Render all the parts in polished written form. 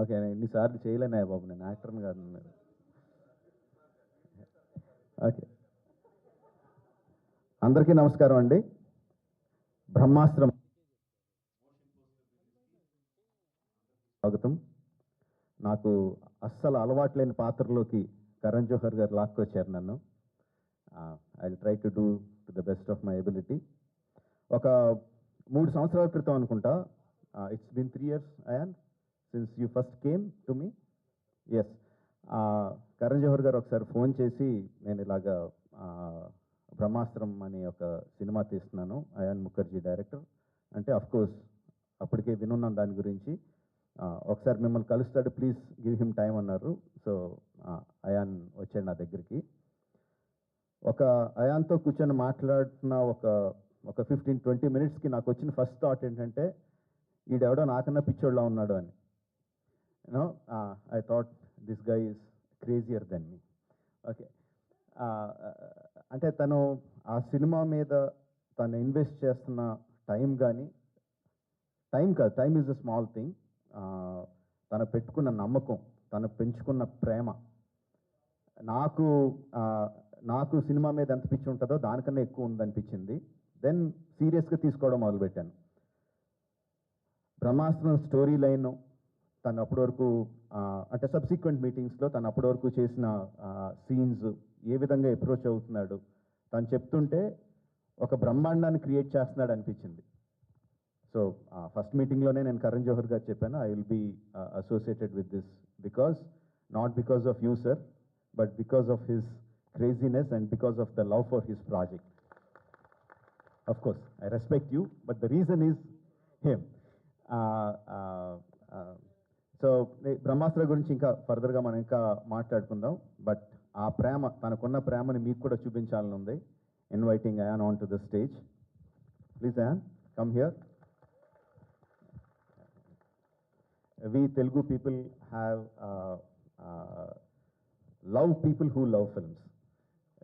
Okay, ఎన్నిసార్లు చేయలేనా బాబు, నేను యాక్టర్ని కాదు మీరు. ఓకే, అందరికీ నమస్కారం అండి. బ్రహ్మాస్త్రం స్వాగతం. నాకు అస్సలు అలవాట్లేని పాత్రలోకి కరణ్ జోహర్ గారు లాక్కొచ్చారు నన్ను. I will try to do to the best of my ability. ఒక 3 సంవత్సరాల క్రితం అనుకుంటా, it's been 3 years Ayan since you first came to me. Yes, Karan Johar గారు ఒకసారి ఫోన్ చేసి, నేను ఇలాగా బ్రహ్మాస్త్రం అని ఒక సినిమా తీస్తున్నాను, అయాన్ ముఖర్జీ డైరెక్టర్ అంటే, అఫ్ కోర్స్ అప్పటికే వినున్నాను దాని గురించి. ఒకసారి మిమ్మల్ని కలుస్తాడు, ప్లీజ్ గివ్ హిమ్ టైం అన్నారు. సో అయాన్ వచ్చాడు నా దగ్గరికి. ఒక అయాన్తో కూర్చొని మాట్లాడుతున్న ఒక 15-20 minutesకి నాకు వచ్చిన ఫస్ట్ థాట్ ఏంటంటే, ఈడెవడో నాకన్నా పిచ్చోళ్ళ ఉన్నాడు అని. You know, I thought this guy is crazier than me. Okay, అంటే తను ఆ సినిమా మీద తను ఇన్వెస్ట్ చేస్తున్న టైం కానీ, టైం కాదు, time is a small thing. తను పెట్టుకున్న నమ్మకం, తను పెంచుకున్న ప్రేమ, నాకు నాకు సినిమా మీద ఎంత పిచ్చి ఉంటుందో దానికన్నా ఎక్కువ ఉందనిపించింది. దెన్ సీరియస్గా తీసుకోవడం మొదలుపెట్టాను. బ్రహ్మాస్త్రం స్టోరీ లైన్ తను అప్పటి వరకు అంటే సబ్సిక్వెంట్ మీటింగ్స్లో తను అప్పటి వరకు చేసిన సీన్స్ ఏ విధంగా అప్రోచ్ అవుతున్నాడు, తను చెప్తుంటే ఒక బ్రహ్మాండాన్ని క్రియేట్ చేస్తున్నాడు అనిపించింది. సో ఫస్ట్ మీటింగ్లోనే నేను కరణ్ జోహర్ గారు చెప్పాను, I will be associated with this because, not because of you sir, but because of his craziness and because of the love for his project. Of course, I respect you, but the reason is him. So Brahmastra గురించి ఇంకా ఫర్దర్గా మనం ఇంకా మాట్లాడుకుందాం. But ఆ ప్రేమ, తనకున్న ప్రేమని మీకు కూడా చూపించాలని ఉంది. Inviting Ayan on to the stage. Please Ayan, come here. We Telugu people have love people who love films.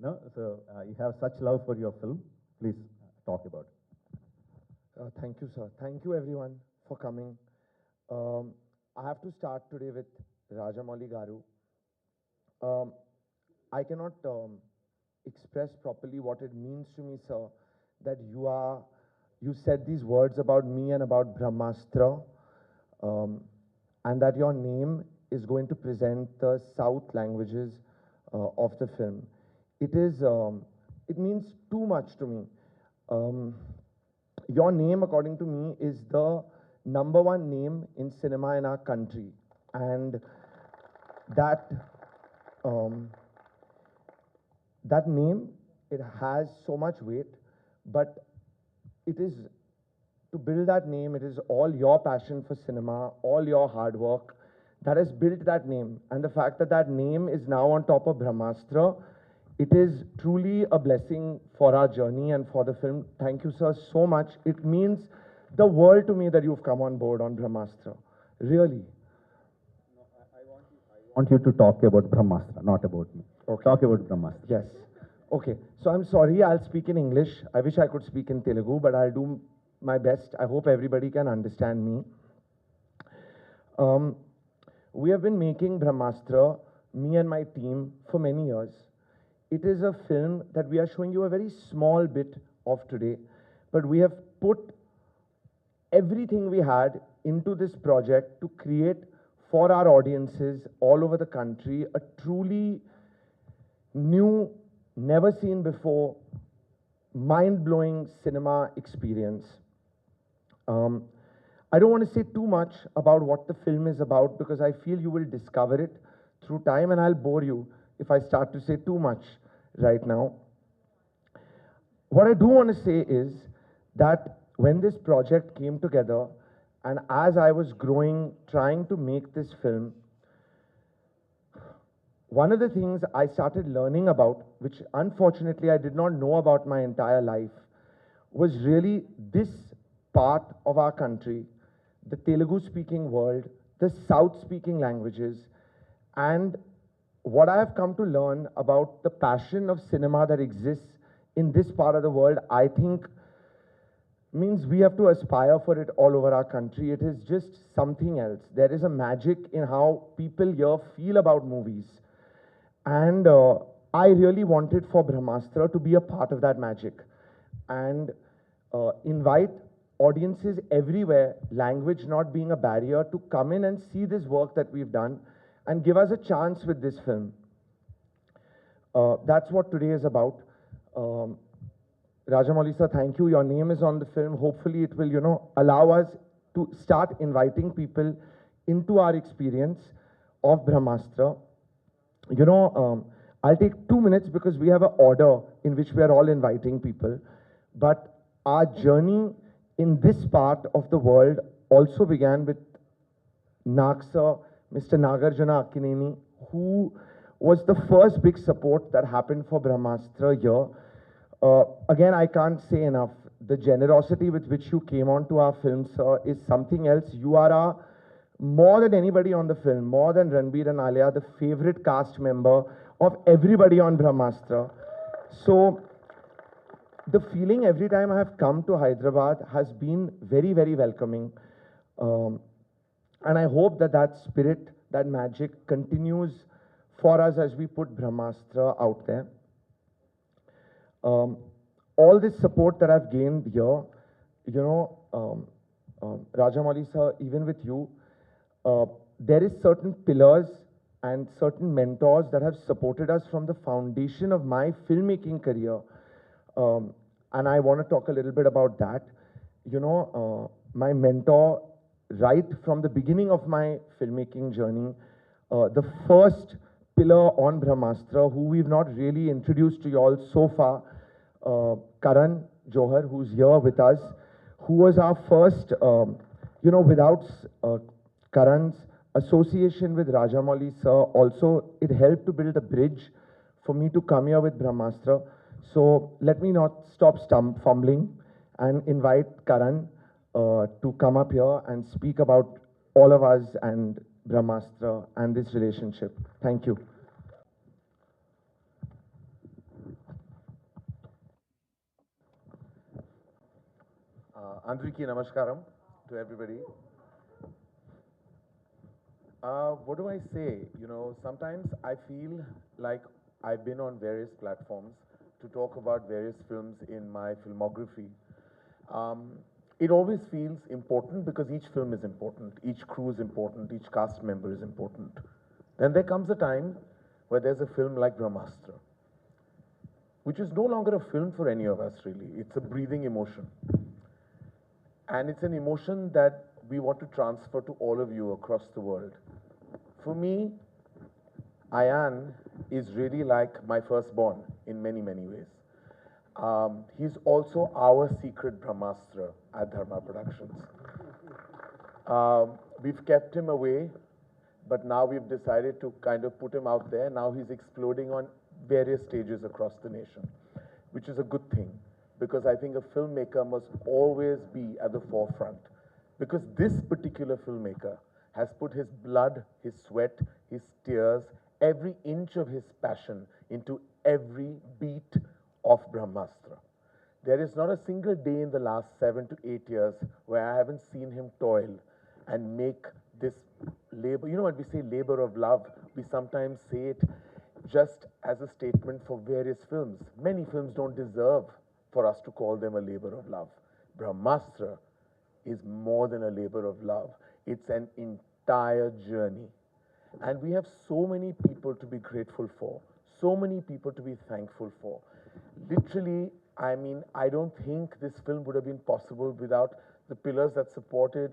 You know, so you have such love for your film. Please talk about it. Thank you, sir. Thank you, everyone, for coming. Um, I have to start today with Rajamouli Garu. Um, I cannot express properly what it means to me, sir, that you said these words about me and about Brahmastra, and that your name is going to present the South languages of the film. It means too much to me. Um, your name, according to me, is the number one name in cinema in our country, and that that name, it has so much weight, but it is, to build that name, it is all your passion for cinema, all your hard work that has built that name. And the fact that that name is now on top of Brahmastra, it is truly a blessing for our journey and for the film. Thank you, sir, so much. It means the world to me that you've come on board on Brahmastra. Really. I want you to talk about Brahmastra, not about me. Okay. Talk about Brahmastra. Yes. Okay. So I'm sorry, I'll speak in English. I wish I could speak in Telugu, but I'll do my best. I hope everybody can understand me. We have been making Brahmastra, me and my team, for many years. It is a film that we are showing you a very small bit of today, but we have put everything we had into this project to create for our audiences all over the country a truly new, never seen before, mind-blowing cinema experience. I don't want to say too much about what the film is about because I feel you will discover it through time, and I'll bore you if I start to say too much right now. What I do want to say is that when this project came together, and as I was growing, trying to make this film, one of the things I started learning about, which unfortunately I did not know about my entire life, was really this part of our country, the Telugu speaking world, the South speaking languages, and what I have come to learn about the passion of cinema that exists in this part of the world, I think means we have to aspire for it all over our country. It is just something else. There is a magic in how people here feel about movies. And I really wanted for Brahmastra to be a part of that magic and invite audiences everywhere, language not being a barrier, to come in and see this work that we've done and give us a chance with this film. That's what today is about. Rajamouli sir, thank you. Your name is on the film. Hopefully it will, allow us to start inviting people into our experience of Brahmastra. I'll take 2 minutes because we have an order in which we are all inviting people. But our journey in this part of the world also began with Nagsa, Mr. Nagarjuna Akkineni, who was the first big support that happened for Brahmastra here. Again, I can't say enough. The generosity with which you came onto our film, sir, is something else. You are more than anybody on the film, more than Ranbir and Alia, the favorite cast member of everybody on Brahmastra. So, the feeling every time I have come to Hyderabad has been very, very welcoming. And I hope that that spirit, that magic continues for us as we put Brahmastra out there. All this support that I've gained here, Rajamouli sir, even with you, there is certain pillars and certain mentors that have supported us from the foundation of my filmmaking career. And I want to talk a little bit about that. My mentor, right from the beginning of my filmmaking journey, the first pillar on Brahmastra, who we've not really introduced to you all so far, Karan Johar, who's here with us, who was our first, without Karan's association with Rajamouli sir, also it helped to build a bridge for me to come here with Brahmastra. So let me not stop fumbling and invite Karan to come up here and speak about all of us and Brahmastra and this relationship. Thank you. Andriki Namaskaram to everybody. What do I say? Sometimes I feel like I've been on various platforms to talk about various films in my filmography. It always feels important because each film is important, each crew is important, each cast member is important. Then there comes a time where there's a film like Brahmastra, which is no longer a film for any of us really. It's a breathing emotion. And it's an emotion that we want to transfer to all of you across the world. For me, Ayan is really like my firstborn in many, many ways. He's also our secret Brahmastra at Dharma Productions. We've kept him away, but now we've decided to kind of put him out there. Now he's exploding on various stages across the nation, which is a good thing, because I think a filmmaker must always be at the forefront. Because this particular filmmaker has put his blood, his sweat, his tears, every inch of his passion into every beat of Brahmastra. There is not a single day in the last 7 to 8 years where I haven't seen him toil and make this labor. When we say labor of love, we sometimes say it just as a statement for various films. Many films don't deserve for us to call them a labor of love. Brahmastra is more than a labor of love. It's an entire journey. And we have so many people to be grateful for, so many people to be thankful for. Literally, I don't think this film would have been possible without the pillars that supported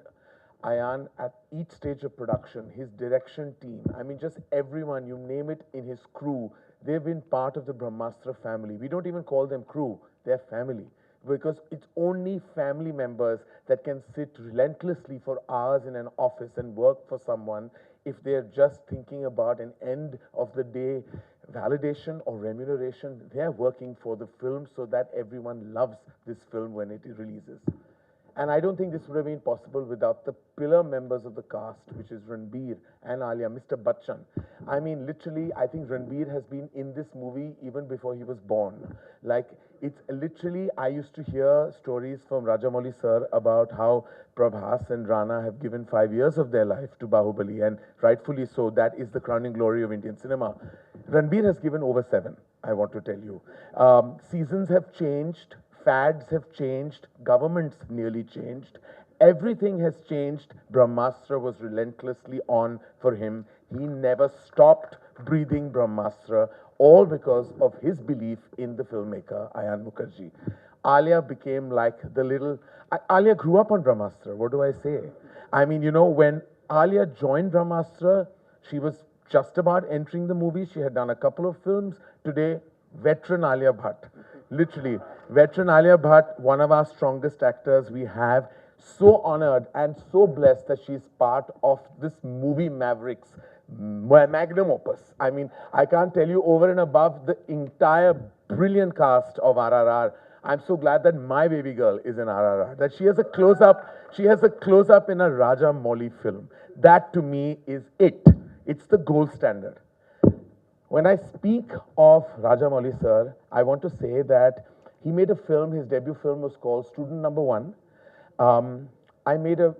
Ayan at each stage of production, his direction team. Just everyone, you name it, in his crew. They've been part of the Brahmastra family. We don't even call them crew, they're family. Because it's only family members that can sit relentlessly for hours in an office and work for someone if they're just thinking about an end of the day validation or remuneration. They're working for the film so that everyone loves this film when it releases. And I don't think this would have been possible without the pillar members of the cast, which is Ranbir and Alia, Mr. Bachchan. Literally, I think Ranbir has been in this movie even before he was born. It's literally, I used to hear stories from Rajamouli sir about how Prabhas and Rana have given 5 years of their life to Bahubali, and rightfully so. That is the crowning glory of Indian cinema. Ranbir has given over 7, I want to tell you. Seasons have changed, fads have changed, governments nearly changed. Everything has changed. Brahmastra was relentlessly on for him. He never stopped breathing Brahmastra, all because of his belief in the filmmaker Ayan Mukherjee. Alia became like the little. Alia grew up on Brahmastra. What do I say? I mean, you know, when Alia joined Brahmastra, she was just about entering the movie. She had done a couple of films. Today, veteran Alia Bhatt. Literally, veteran Alia Bhatt, one of our strongest actors we have. So honored and so blessed that she's part of this movie Mavericks magnum opus. I mean, I can't tell you over and above the entire brilliant cast of RRR. I'm so glad that my baby girl is in RRR, that she has a close-up, in a Rajamouli film. That to me is it. It's the gold standard. When I speak of Rajamouli sir, I want to say that he made a film, his debut film was called Student Number One. I made a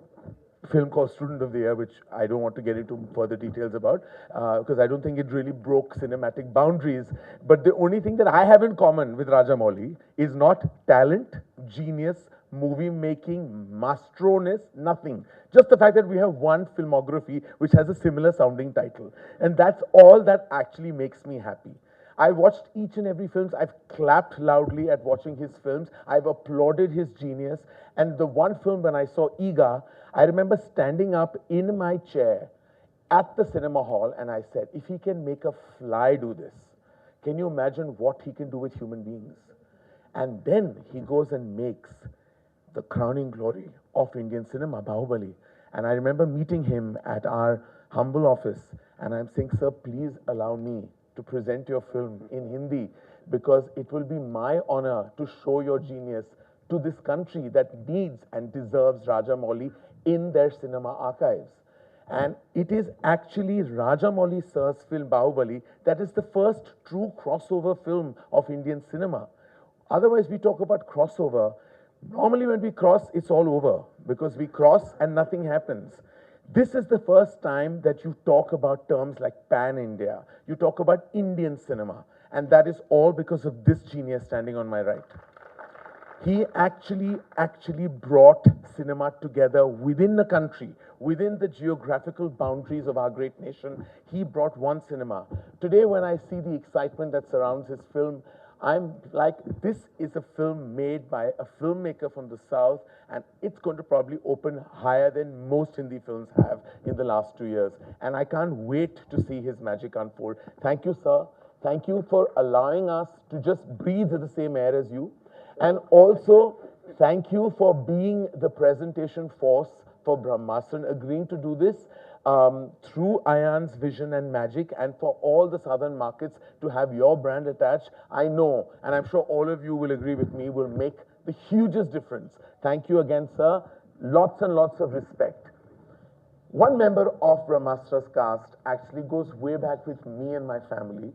film called Student of the Year, which I don't want to get into further details about, because I don't think it really broke cinematic boundaries. But the only thing that I have in common with Rajamouli is not talent, genius, movie making, mastroness, nothing. Just the fact that we have one filmography which has a similar sounding title. And that's all that actually makes me happy. I watched each and every film. I've clapped loudly at watching his films. I've applauded his genius. And the one film when I saw Eega, I remember standing up in my chair at the cinema hall and I said, if he can make a fly do this, can you imagine what he can do with human beings? And then he goes and makes the crowning glory of Indian cinema, Bahubali. And I remember meeting him at our humble office and I'm saying, sir, please allow me to present your film in Hindi because it will be my honor to show your genius to this country that needs and deserves Rajamouli in their cinema archives. And it is actually Rajamouli sir's film Bahubali that is the first true crossover film of Indian cinema. Otherwise, we talk about crossover. Normally when we cross, it's all over because we cross and nothing happens. This is the first time that you talk about terms like pan-India. You talk about Indian cinema. And that is all because of this genius standing on my right. He actually brought cinema together within the country, within the geographical boundaries of our great nation. He brought one cinema. Today, when I see the excitement that surrounds his film, I'm like, this is a film made by a filmmaker from the South, and it's going to probably open higher than most Hindi films have in the last 2 years. And I can't wait to see his magic unfold. Thank you, sir. Thank you for allowing us to just breathe the same air as you. And also, thank you for being the presentation force for Brahmastra, agreeing to do this through Ayan's vision and magic, and for all the southern markets to have your brand attached. I know, and I'm sure all of you will agree with me, will make the hugest difference. Thank you again, sir. Lots and lots of respect. One member of Brahmastra's cast actually goes way back with me and my family.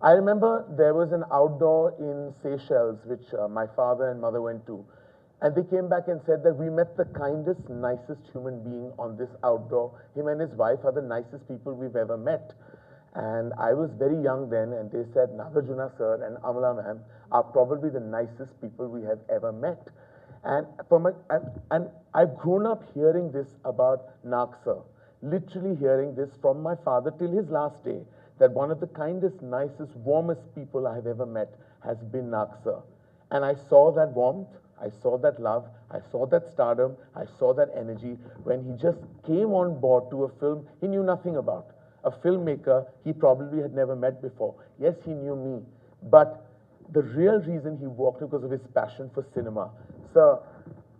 I remember there was an outdoor in Seychelles, which my father and mother went to. And they came back and said that we met the kindest, nicest human being on this outdoor. Him and his wife are the nicest people we've ever met. And I was very young then, and they said Nagarjuna sir and Amala ma'am are probably the nicest people we have ever met. And I've grown up hearing this about Nag sir, literally hearing this from my father till his last day, that one of the kindest, nicest, warmest people I have ever met has been Nag sir. And I saw that warmth, I saw that love, I saw that stardom, I saw that energy when he just came on board to a film he knew nothing about. A filmmaker he probably had never met before. Yes, he knew me, but the real reason he walked because of his passion for cinema. Sir,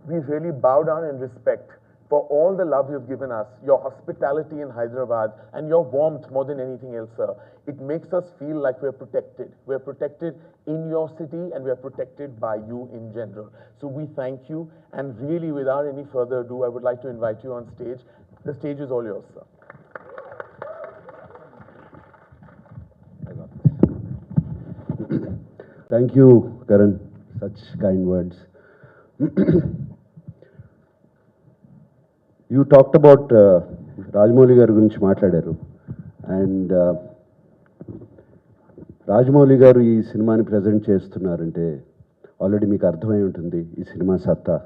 we really bow down in respect for all the love you've given us, your hospitality in Hyderabad, and your warmth more than anything else, sir. It makes us feel like we're protected. We're protected in your city, and we're protected by you in general. So we thank you, and really, without any further ado, I would like to invite you on stage. The stage is all yours, sir. Thank you, Karan. such kind words. You talked about Rajamouli గారి గురించి మాట్లాడారు and Rajamouli గారు ఈ సినిమాని present చేస్తున్నారంటే already మీకు అర్థమై ఉంటుంది ఈ సినిమా సత్తా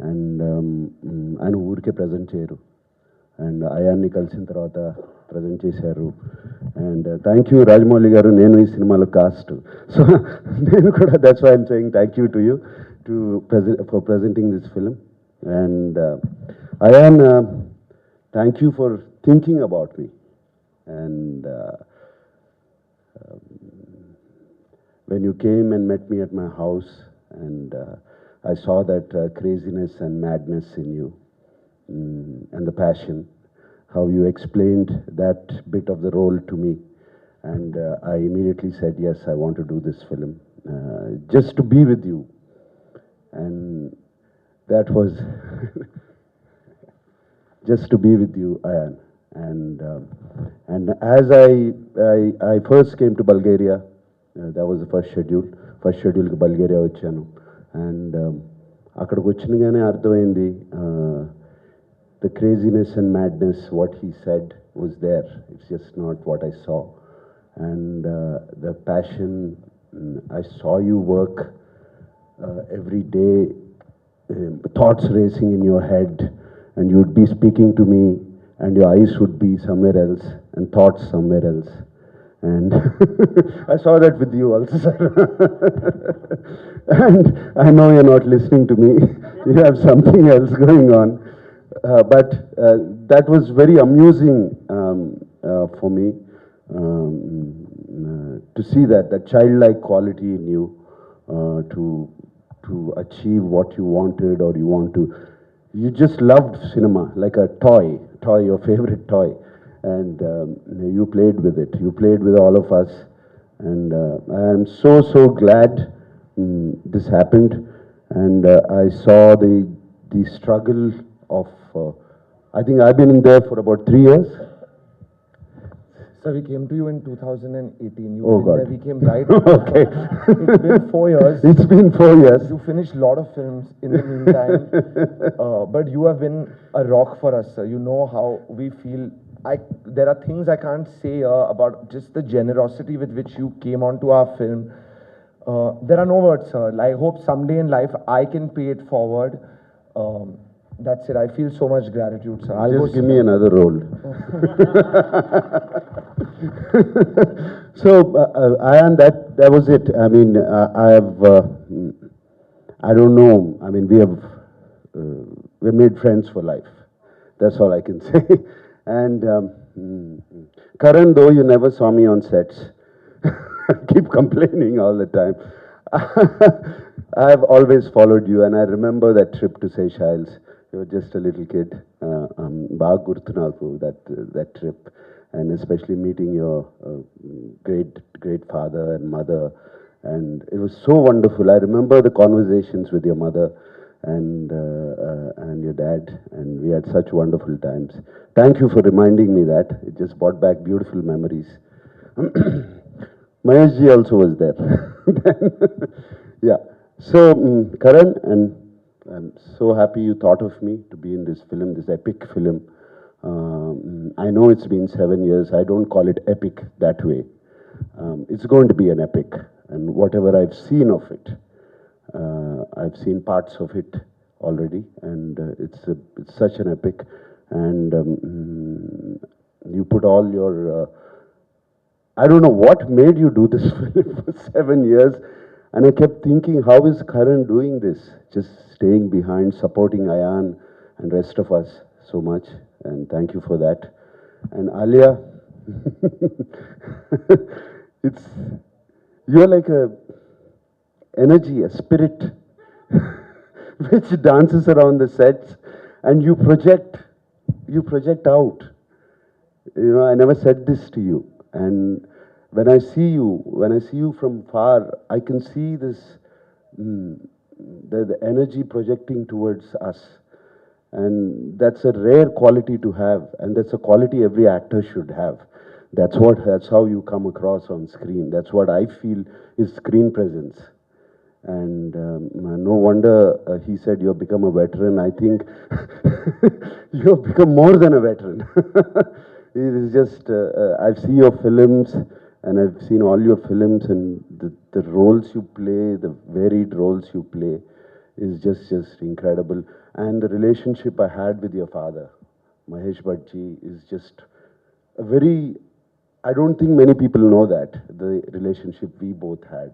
అండ్ ఆయన ఊరికే ప్రజెంట్ చేయరు అండ్ అయాన్ని కలిసిన తర్వాత ప్రజెంట్ చేశారు అండ్ థ్యాంక్ యూ రాజమౌళి గారు నేను ఈ సినిమాలో కాస్ట్ సో నేను కూడా that's why I'm saying thank you to you too for presenting this film and Ayan thank you for thinking about me and when you came and met me at my house and I saw that craziness and madness in you and the passion, how you explained that bit of the role to me and I immediately said yes, I want to do this film just to be with you and that was just to be with you, Ayan. And as I first came to Bulgaria, that was the first schedule కి బల్గేరియా వచ్చాను and అక్కడికి వచ్చినగానే అర్థమైంది the craziness and madness what he said was there, it's just not what I saw and the passion, I saw you work every day, thoughts racing in your head and you would be speaking to me and your eyes would be somewhere else and thoughts somewhere else and I saw that with you also, sir. And I know you're not listening to me. You have something else going on. But that was very amusing for me to see that childlike quality in you to achieve what you wanted or you want to. You just loved cinema like a toy, your favorite toy. And you played with it. You played with all of us. And I am so glad this happened. And I saw the struggle of, I think I've been in there for about 3 years. So we came to you in 2018. You Oh, been God. there, we came right. Okay. It's been 4 years. It's been 4 years. You finished a lot of films in the meantime, but you have been a rock for us, sir. You know how we feel. There are things I can't say about just the generosity with which you came onto our film. There are no words, sir. I hope someday in life I can pay it forward. That's it. I feel so much gratitude, sir. I'll Just give me another role. So, Ayan, that was it. I mean, I have, I don't know. I mean, we made friends for life. That's all I can say. And Karan, though you never saw me on sets, I keep complaining all the time. I've always followed you, and I remember that trip to Seychelles. You were just a little kid. Baag gurtu naku, that trip, and especially meeting your great father and mother, and it was so wonderful. I remember the conversations with your mother and your dad, and we had such wonderful times. Thank you for reminding me that. It just brought back beautiful memories. Mahesh ji also was there. Yeah. So, Karan, and I'm so happy you thought of me to be in this film, this epic film. I know it's been 7 years. I don't call it epic that way. It's going to be an epic, and whatever I've seen of it, I've seen parts of it already, and it's such an epic. And you put all your, I don't know what made you do this film for 7 years, and I kept thinking, how is Karan doing this? Just staying behind, supporting Ayan and rest of us so much, and thank you for that. And Alia, you're like a energy, a spirit, which dances around the sets, and you project out. You know, I never said this to you, and when I see you from far, I can see this, the energy projecting towards us, and that's a rare quality to have, and that's a quality every actor should have. That's how you come across on screen. That's what I feel is screen presence. And no wonder he said, "You've become a veteran." I think you've become more than a veteran. It is just, I've seen your films, and I've seen all your films, and the roles you play, the varied roles you play, is just incredible. And the relationship I had with your father, Mahesh Bhattji, is just a very, I don't think many people know that, the relationship we both had.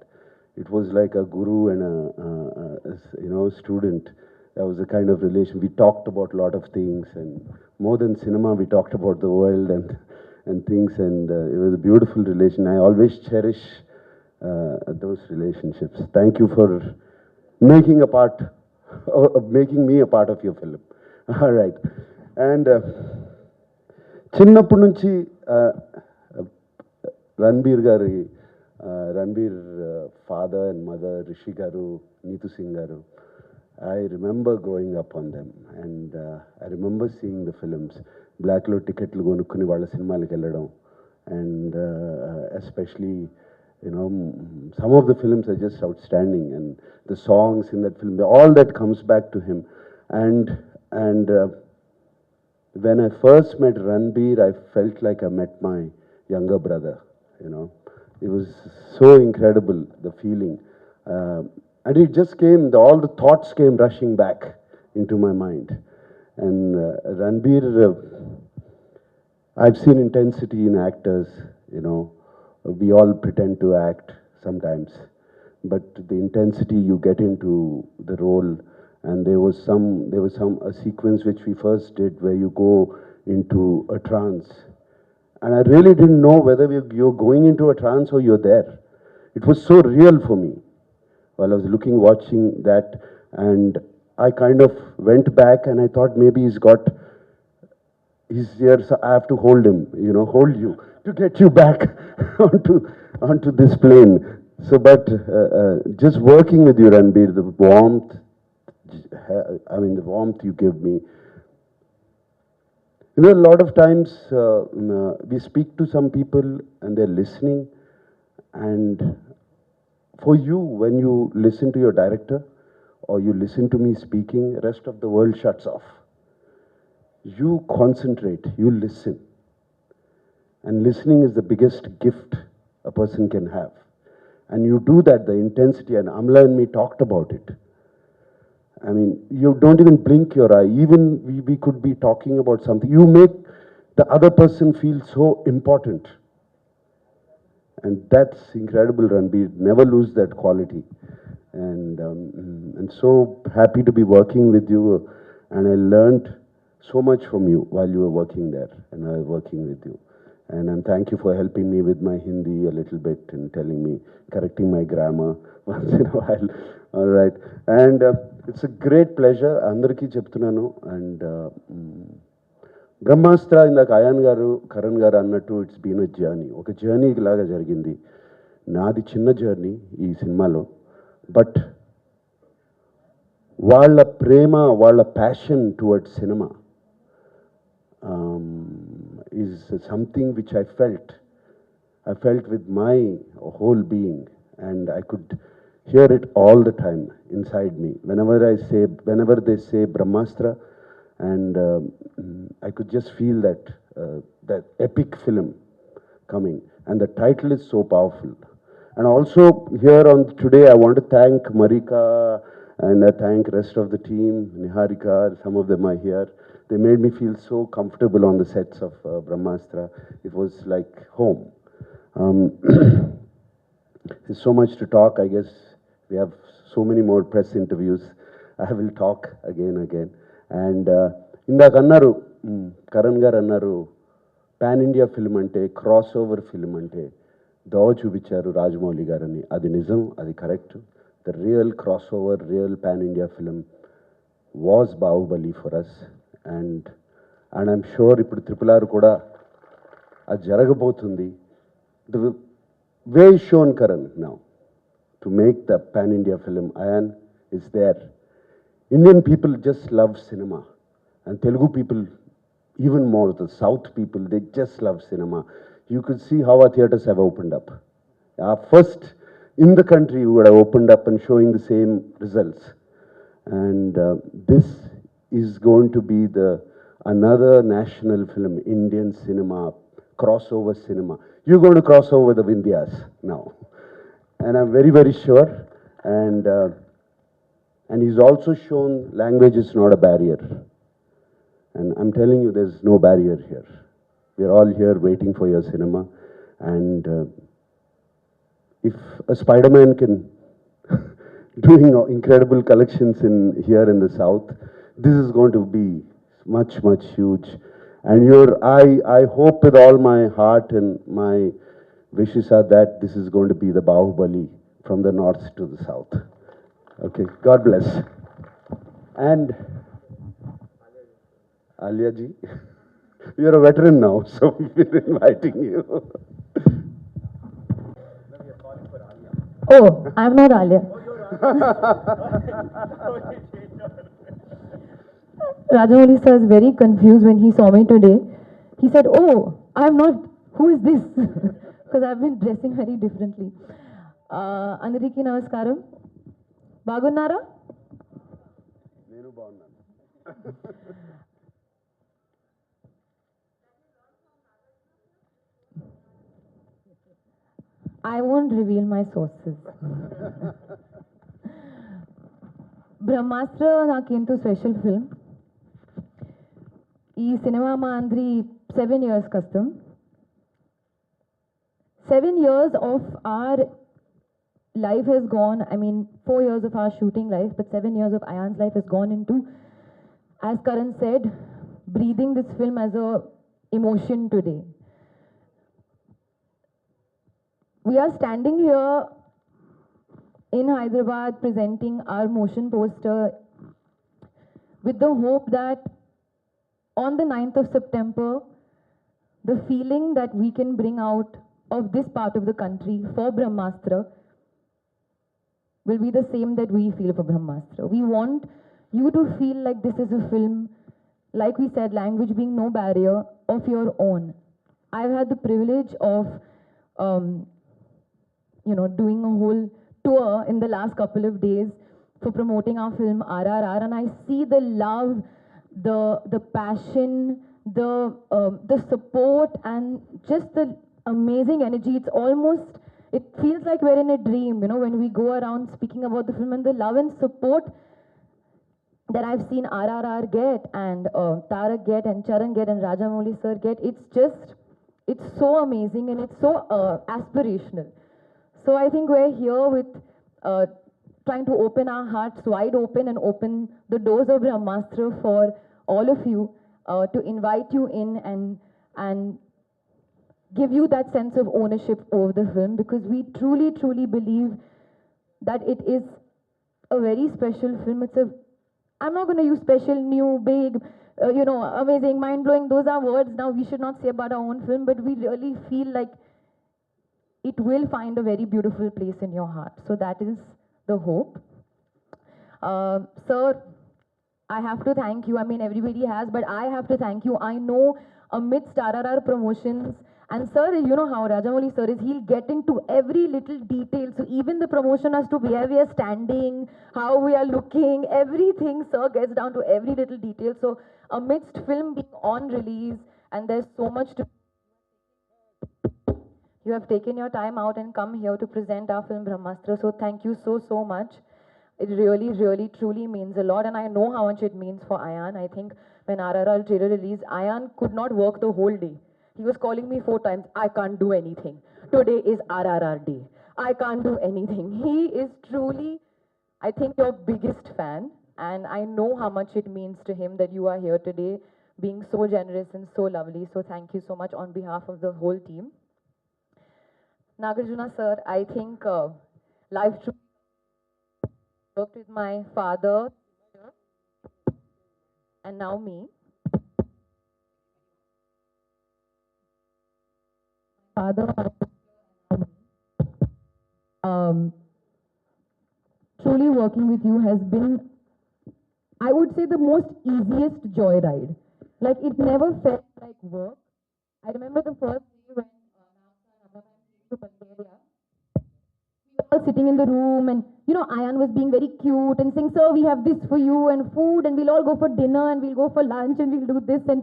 It was like a guru and a student. That was the kind of relation. We talked about a lot of things, and more than cinema, we talked about the world and things, and it was a beautiful relation. I always cherish those relationships. Thank you for making a part, making me a part of your film. All right. And చిన్నప్పటి నుంచి రణబీర్ గారి Ranbir father and mother Rishi గారు, నీతు సింగ్ గారు, I remember growing up on them, and I remember seeing the films. బ్లాక్లో టికెట్లు కొనుక్కుని వాళ్ళ సినిమాలకు వెళ్ళడం, and especially, you know, some of the films are just outstanding, and the songs in that film, all that comes back to him. And when I first met Ranbir, I felt like I met my younger brother, you know. It was so incredible, the feeling. And it just came, all the thoughts came rushing back into my mind. And Ranbir, I've seen intensity in actors, you know. We all pretend to act sometimes, but the intensity you get into the role, and there was a sequence which we first did where you go into a trance, and I really didn't know whether you're going into a trance or you're there. It was so real for me while I was watching that, and I kind of went back and I thought maybe he's here, so I have to hold him, you know, hold you to get you back onto this plane. So, but just working with you, Ranbir, the warmth, the warmth you give me. You know, a lot of times we speak to some people and they're listening, and for you, when you listen to your director or you listen to me speaking, the rest of the world shuts off. You concentrate, you listen. And listening is the biggest gift a person can have. And you do that, the intensity, and Amla and me talked about it. I mean, you don't even blink your eye. Even we could be talking about something. You make the other person feel so important. And that's incredible, Ranbir. Never lose that quality. And so happy to be working with you. And I learned so much from you while you were working there, and I was working with you. And thank you for helping me with my Hindi a little bit and telling me, correcting my grammar once in a while. All right. And it's a great pleasure. Andariki cheptunanu. And బ్రహ్మాస్త్ర ఇందాక ion గారు, కరణ్ గారు అన్నట్టు, it's been a journey. ఒక journey లాగా జరిగింది. నాది చిన్న journey ఈ సినిమాలో, బట్ వాళ్ళ ప్రేమ, వాళ్ళ passion towards cinema is something which I felt with my whole being, and I could hear it all the time inside me. Whenever they say Brahmastra, and I could just feel that epic film coming, and the title is so powerful. And also here on today, I want to thank Marika, and I thank rest of the team, Niharika, some of them are here. They made me feel so comfortable on the sets of Brahmastra. It was like home. There's so much to talk. I guess we have so many more press interviews. I will talk again. And ఇందాక అన్నారు, కరణ్ గారు అన్నారు, pan India film అంటే, cross over film అంటే దోవ చూపించారు రాజమౌళి గారని. అది నిజం, అది correct. The real crossover, real pan India film was Baahubali for us. And I'm sure ఇప్పుడు RRR కూడా అది జరగబోతుంది. The way shown Karan now to make the pan India film, Ayan is there. Indian people just love cinema, and Telugu people even more, the South people, they just love cinema. You could see how our theatres have opened up. First, in the country who would have opened up and showing the same results. And this is going to be another national film, Indian cinema, crossover cinema. You're going to cross over the Vindhyas now. And I'm very, very sure. And he's also shown language is not a barrier. And I'm telling you, there's no barrier here. We're all here waiting for your cinema. And if a Spider-Man can doing incredible collections here in the South, this is going to be much, much huge. And I hope with all my heart and my wishes are that this is going to be the Bahubali from the north to the south. Okay, God bless. And Alia ji, you're a veteran now, so we're inviting you. Oh, I'm not Alia. Rajamouli sir is very confused when he saw me today. He said, "Oh, I'm not. Who is this?" Because I've been dressing very differently. Andariki namaskaram. Bagunnara? I won't reveal my sources. Brahmastra nakento special film. Ee cinema mandri 7 years custom. 7 years of our life has gone, 4 years of our shooting life, but 7 years of Ayan's life has gone into, as Karan said, breathing this film as a emotion today. We are standing here in Hyderabad presenting our motion poster with the hope that on the 9th of September, the feeling that we can bring out of this part of the country for Brahmastra will be the same that we feel for Brahmastra. We want you to feel like this is a film, like we said, language being no barrier, of your own. I've had the privilege of doing a whole tour in the last couple of days for promoting our film RRR, and I see the love, the passion, the support, and just the amazing energy. It feels like we're in a dream, when we go around speaking about the film, and the love and support that I've seen RRR get, and Tarak get, and Charan get, and Rajamouli sir get. It's so amazing, and it's so aspirational. So I think we're here with trying to open our hearts wide open and open the doors of Brahmastra for all of you, to invite you in and give you that sense of ownership over the film, because we truly, truly believe that it is a very special film. I'm not going to use special, new, big, amazing, mind-blowing. Those are words now we should not say about our own film, but we really feel like it will find a very beautiful place in your heart. So that is the hope. Sir, I have to thank you. Everybody has, but I have to thank you. I know amidst RRR promotions, and sir, you know how Rajamouli sir is, he'll get into every little detail. So even the promotion as to where we are standing, how we are looking, everything, sir gets down to every little detail. So amidst film being on release, and there's so much to... You have taken your time out and come here to present our film Brahmastra. So thank you so, so much. It really, really, truly means a lot. And I know how much it means for Ayan. I think when RRR trailer released, Ayan could not work the whole day. He was calling me 4 times, I can't do anything. Today is RRR day. I can't do anything. He is truly, I think, your biggest fan. And I know how much it means to him that you are here today, being so generous and so lovely. So thank you so much on behalf of the whole team. Nagarjuna sir, I think life worked with my father and now me. Father, truly working with you has been, I would say, the most easiest joyride. Like, it never felt like work. I remember the first day when to Bulgaria. We were all sitting in the room, and you know, Ayan was being very cute and saying, "Sir, we have this for you and food, and we'll all go for dinner and we'll go for lunch and we'll do this." And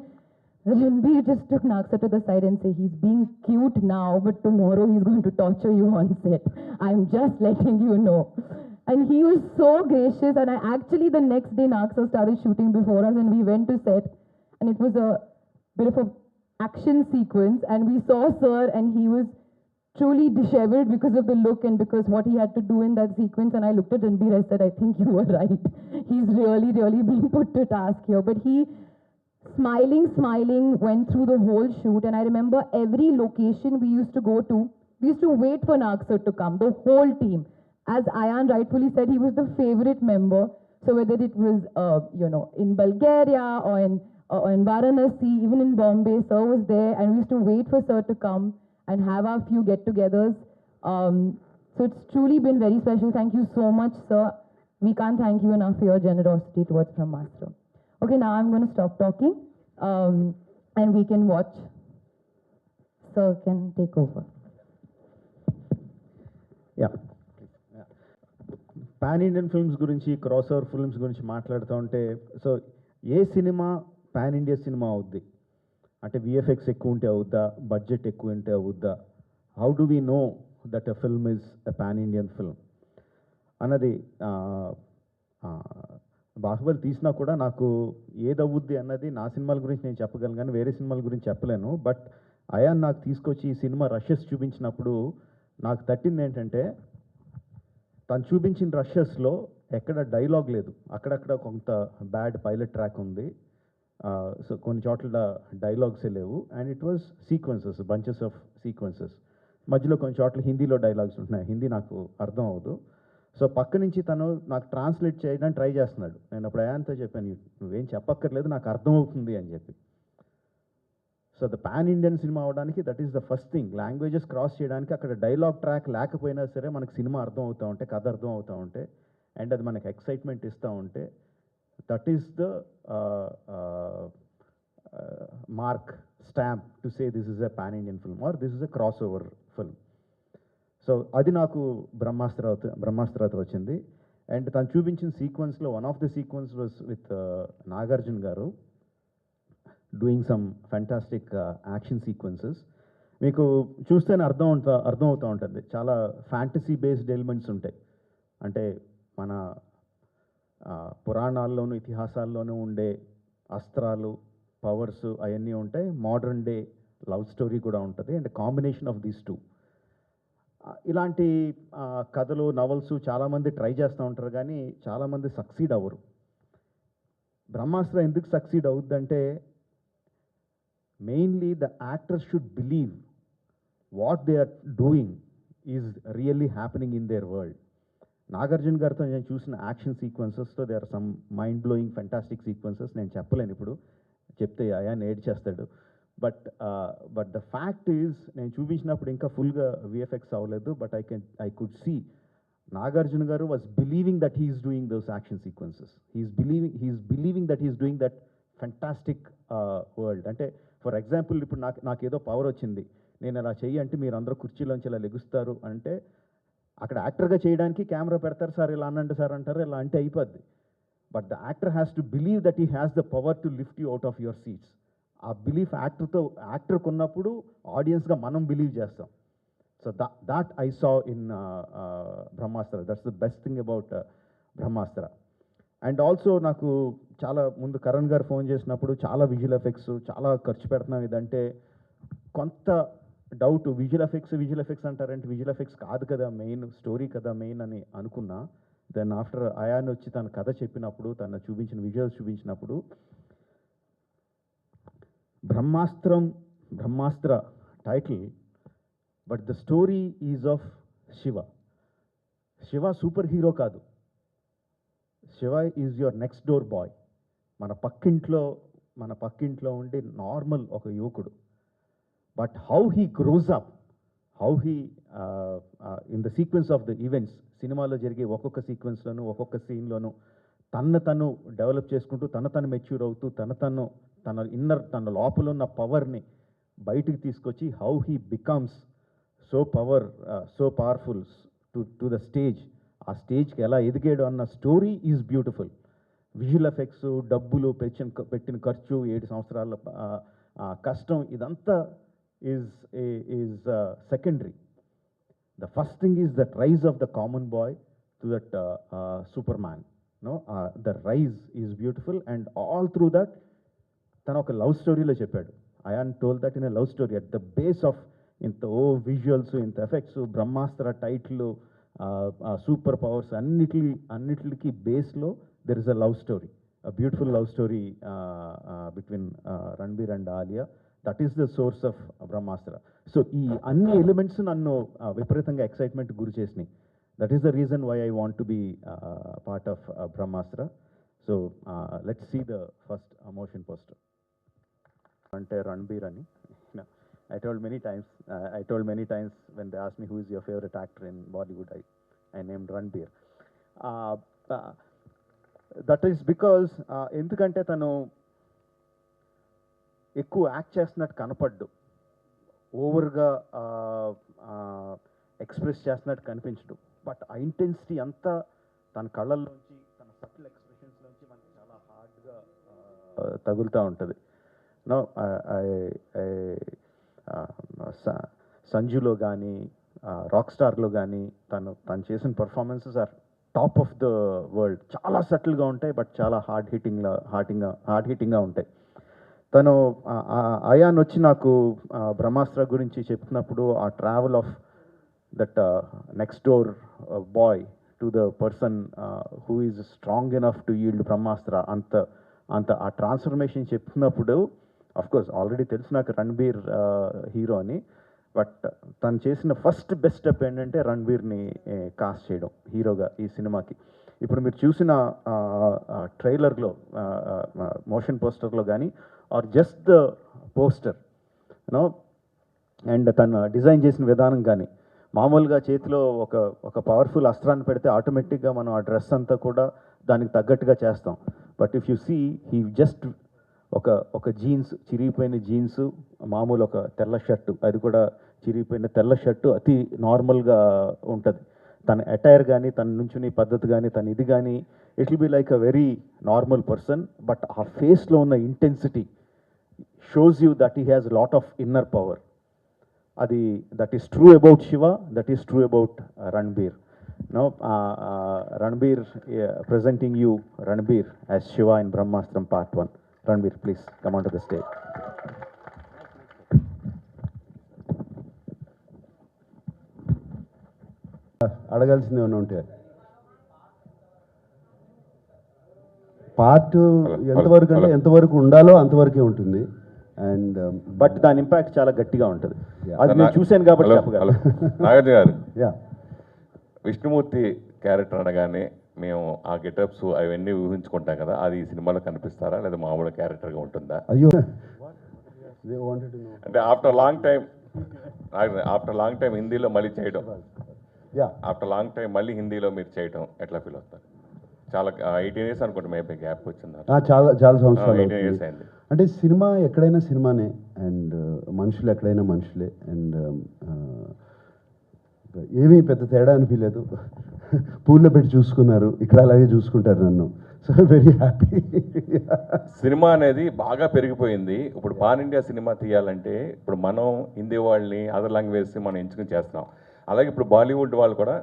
Ranbir just took Naksha to the side and said, "He's being cute now, but tomorrow he's going to torture you on set. I'm just letting you know." And he was so gracious. And I actually, the next day, Naksha started shooting before us, and we went to set, and it was a bit of a action sequence, and we saw Sir, and he was truly disheveled because of the look and because what he had to do in that sequence. And I looked at Ranbir, I said, "I think you were right. He's really, really being put to task here." But he, smiling, went through the whole shoot. And I remember every location we used to go to, we used to wait for Naksha to come, the whole team. As Ayan rightfully said, he was the favorite member. So whether it was, you know, in Bulgaria or in Varanasi, even in Bombay, Sir was there, and we used to wait for Sir to come and have our few get-togethers. So it's truly been very special. Thank you so much, Sir. We can't thank you enough for your generosity towards Brahmastra. Okay, now I'm going to stop talking, and we can watch. Sir can take over. Yeah pan Indian films గురించి, cross over films గురించి మాట్లాడుతూ ఉంటే, so ఏ cinema pan India cinema అవుద్ది అంటే VFX ఎక్కువ ఉంటే అవుద్దా, budget ఎక్కువ ఉంటే అవుద్దా, how do we know that a film is a pan Indian film అన్నది బాహుబలి తీసినా కూడా నాకు ఏదవుద్ది అన్నది నా సినిమాల గురించి నేను చెప్పగలను, కానీ వేరే సినిమాల గురించి చెప్పలేను. బట్ అయాన్ నాకు తీసుకొచ్చి ఈ సినిమా రషెస్ చూపించినప్పుడు నాకు తట్టింది ఏంటంటే, తను చూపించిన రషెస్లో ఎక్కడ డైలాగ్ లేదు, అక్కడక్కడ కొంత బ్యాడ్ పైలట్ ట్రాక్ ఉంది, సో కొన్ని చోట్ల డైలాగ్సే లేవు. And it was sequences, bunches of sequences, మధ్యలో కొన్ని చోట్ల హిందీలో డైలాగ్స్ ఉంటున్నాయి, హిందీ నాకు అర్థం అవ్వదు. సో పక్క నుంచి తను నాకు ట్రాన్స్లేట్ చేయడానికి ట్రై చేస్తున్నాడు. నేను అప్పుడు అయాన్తో చెప్పాను, నువ్వేం చెప్పక్కర్లేదు, నాకు అర్థం అవుతుంది అని చెప్పి. So the pan Indian cinema అవడానికి that is the first thing. Languages cross చేయడానికి అక్కడ డైలాగ్ ట్రాక్ లేకపోయినా సరే మనకు సినిమా అర్థం అవుతూ ఉంటే, కథ అర్థం అవుతూ ఉంటే, అండ్ అది మనకు ఎక్సైట్మెంట్ ఇస్తూ ఉంటే, that is the mark stamp to say this is a pan Indian film or this is a cross over film. So అది నాకు బ్రహ్మాస్త్రతో వచ్చింది. అండ్ తను చూపించిన సీక్వెన్స్లో one of the sequence was with Nagarjuna garu doing some fantastic action sequences. మీకు చూస్తేనే అర్థం అవుతూ ఉంటుంది, చాలా ఫ్యాంటసీ బేస్డ్ ఎలిమెంట్స్ ఉంటాయి. అంటే మన పురాణాల్లోనూ ఇతిహాసాల్లోనూ ఉండే అస్త్రాలు, పవర్స్ అవన్నీ ఉంటాయి. మోడర్న్ డే లవ్ స్టోరీ కూడా ఉంటుంది. And combination of these two, ఇలాంటి కథలు, నవల్స్ చాలామంది ట్రై చేస్తూ ఉంటారు, కానీ చాలామంది సక్సీడ్ అవ్వరు. బ్రహ్మాస్త్ర ఎందుకు సక్సీడ్ అవుద్దంటే, mainly the actors should believe what they are doing is really happening in their world. Nagarjuna గారితో నేను చూసిన యాక్షన్ సీక్వెన్సెస్లో they are some mind blowing fantastic sequences. నేను చెప్పలేను, ఇప్పుడు చెప్తే అయాన్ ఏడ్ చేస్తాడు. బట్ ద ఫ్యాక్ట్ ఈజ్, నేను చూపించినప్పుడు ఇంకా ఫుల్గా విఎఫ్ఎక్స్ అవ్వలేదు, but I could see Nagarjuna garu was believing that he's doing those action sequences. He's believing that he's doing that fantastic world. అంటే ఫర్ ఎగ్జాంపుల్, ఇప్పుడు నాకు ఏదో పవర్ వచ్చింది, నేను అలా చెయ్యి అంటే మీరు అందరూ కుర్చీలోంచి ఇలా లెగుస్తారు అంటే, అక్కడ యాక్టర్గా చేయడానికి కెమెరా పెడతారు, సార్ ఇలా అనండి సార్ అంటారు, ఇలా అంటే అయిపోద్ది. But the actor has to believe that he has the power to lift you out of your seats. ఆ బిలీఫ్ యాక్టర్కి ఉన్నప్పుడు ఆడియన్స్గా మనం బిలీవ్ చేస్తాం. So that I saw in Brahmastra. That's the best thing about Brahmastra. And also నాకు చాలా ముందు కరణ్ గారు phone చేసినప్పుడు చాలా విజువల్ ఎఫెక్ట్స్ చాలా ఖర్చు పెడుతున్నాం ఇదంటే కొంత డౌట్. విజువల్ ఎఫెక్ట్స్ అంటారంటే విజువల్ ఎఫెక్ట్స్ కాదు కదా మెయిన్, స్టోరీ కదా మెయిన్ అని అనుకున్నా. దెన్ ఆఫ్టర్ అయాన్ వచ్చి తన కథ చెప్పినప్పుడు, తను చూపించిన విజువల్స్ చూపించినప్పుడు, Brahmastra title, but the story is of Shiva. Shiva super hero కాదు, Shiva is your next door boy. మన పక్కింట్లో ఉండి నార్మల్ ఒక యువకుడు. But how he grows up, how he in the sequence of the events, సినిమాలో జరిగే ఒక్కొక్క సీక్వెన్స్లోనూ ఒక్కొక్క సీన్లోనూ తను డెవలప్ చేసుకుంటూ, తను మెచ్యూర్ అవుతూ, తన లోపల ఉన్న పవర్ని బయటికి తీసుకొచ్చి, how he becomes so powerful to to the stage, ఆ స్టేజ్కి ఎలా ఎదిగాడు అన్న story is beautiful. Visual effects, డబ్బులు పెట్టిన ఖర్చు, 7 సంవత్సరాల కష్టం, ఇదంతా is secondary. The first thing is that rise of the common boy to that Superman. No, the rise is beautiful, and all through that, తను ఒక లవ్ స్టోరీలో చెప్పాడు. Ayan told that in a love story at the base of ఇంత visuals, ఇంత effects, Brahmastra title, super powers, అన్నిటికి బేస్లో there is a love story, a beautiful love story between Ranbir and Alia. That is the source of Brahmastra. So ఈ అన్ని elements నన్ను విపరీతంగా excitement గురి చేసినాయి. That is the reason why I want to be part of Brahmastra. So let's see the first motion poster. అంటే రణబీర్ అని. I told many times when they asked me who is your favorite actor in Bollywood, I named Ranbir. That is because ఎందుకంటే తను ఎక్కువ act చేస్తున్నట్టు కనపడ్డు, ఓవర్గా express చేస్తున్నట్టు కనిపించడు. But ఆ ఇంటెన్సిటీ అంతా తన కళ్ళల్లోంచి, తన సటిల్ ఎక్స్ప్రెషన్స్లోంచి మనకి చాలా హార్డ్గా తగులుతూ ఉంటుంది. నో సంజులో కానీ, రాక్ స్టార్లో కానీ తను చేసిన performances are top of the world. చాలా సటిల్గా ఉంటాయి, బట్ చాలా హార్డ్ హిట్టింగ్గా ఉంటాయి. తను అయాన్ వచ్చి నాకు బ్రహ్మాస్త్ర గురించి చెప్తున్నప్పుడు ఆ travel of that next door boy to the person who is strong enough to yield Brahmastra, అంత ఆ ట్రాన్స్ఫర్మేషన్ చెప్తున్నప్పుడు, అఫ్కోర్స్ ఆల్రెడీ తెలుసు నాకు రణబీర్ హీరో అని, బట్ తను చేసిన ఫస్ట్ బెస్ట్ స్టెప్ ఏంటంటే రణబీర్ని కాస్ట్ చేయడం హీరోగా ఈ సినిమాకి. ఇప్పుడు మీరు చూసిన ట్రైలర్లో, మోషన్ పోస్టర్లో కానీ, or just the poster you know, and తను డిజైన్ చేసిన విధానం కానీ, మామూలుగా చేతిలో ఒక పవర్ఫుల్ అస్త్రాన్ని పెడితే ఆటోమేటిక్గా మనం ఆ డ్రెస్ అంతా కూడా దానికి తగ్గట్టుగా చేస్తాం. But if you see, he just ఒక జీన్స్, చిరిగిపోయిన జీన్స్, మామూలు ఒక తెల్ల షర్టు, అది కూడా చిరిగిపోయిన తెల్ల షర్టు అతి నార్మల్గా ఉంటుంది. తన అటైర్ కానీ, తన నుంచుని పద్ధతి కానీ, తన ఇది కానీ, it will be like a very normal person. But ఆ ఫేస్లో ఉన్న intensity shows you that he has lot of inner power. అది that is true about Shiva, that is true about Ranbir. No, Ranbir presenting you Ranbir as Shiva in Brahmastram Part 1. Ranbir, please come onto the stage. అడగాల్సింది ఏమైనా ఉంటే part ఎంతవరకు అంటే ఎంతవరకు ఉండాలో అంతవరకే ఉంటుంది. అండ్ బట్ దాని ఇంపాక్ట్ చాలా గట్టిగా ఉంటుంది. Yeah. అది నేను చూశాను కాబట్టి చెప్పగలను. నాగార్జున గారు, యా, విష్ణుమూర్తి క్యారెక్టర్ అనగానే మేము ఆ గెటప్స్ అవన్నీ ఊహించుకుంటాం కదా, అది ఈ సినిమాలో కనిపిస్తారా లేదా మామూలు క్యారెక్టర్గా ఉంటుందా? అయ్యో, అంటే ఆఫ్టర్ లాంగ్ టైం హిందీలో మళ్ళీ చేయడం, యా, ఆఫ్టర్ లాంగ్ టైం మళ్ళీ హిందీలో మీరు చేయడం ఎట్లా ఫీల్ అవుతారు? చాలా 18 years అనుకుంటా మేబీ గ్యాప్ వచ్చింది. చాలా సంవత్సరాలు 18 years అవుతుంది. అయింది. అంటే సినిమా ఎక్కడైనా సినిమానే, అండ్ మనుషులు ఎక్కడైనా మనుషులే, అండ్ ఏమీ పెద్ద తేడా అనిపించలేదు. పూల్లో పెట్టి చూసుకున్నారు, ఇక్కడ అలాగే చూసుకుంటారు నన్ను. So very happy. సినిమా అనేది బాగా పెరిగిపోయింది. ఇప్పుడు పాన్ ఇండియా సినిమా తీయాలంటే ఇప్పుడు మనం హిందీ వాళ్ళని, అదర్ లాంగ్వేజ్ మనం ఎంచుకుని చేస్తున్నాం. అలాగే ఇప్పుడు బాలీవుడ్ వాళ్ళు కూడా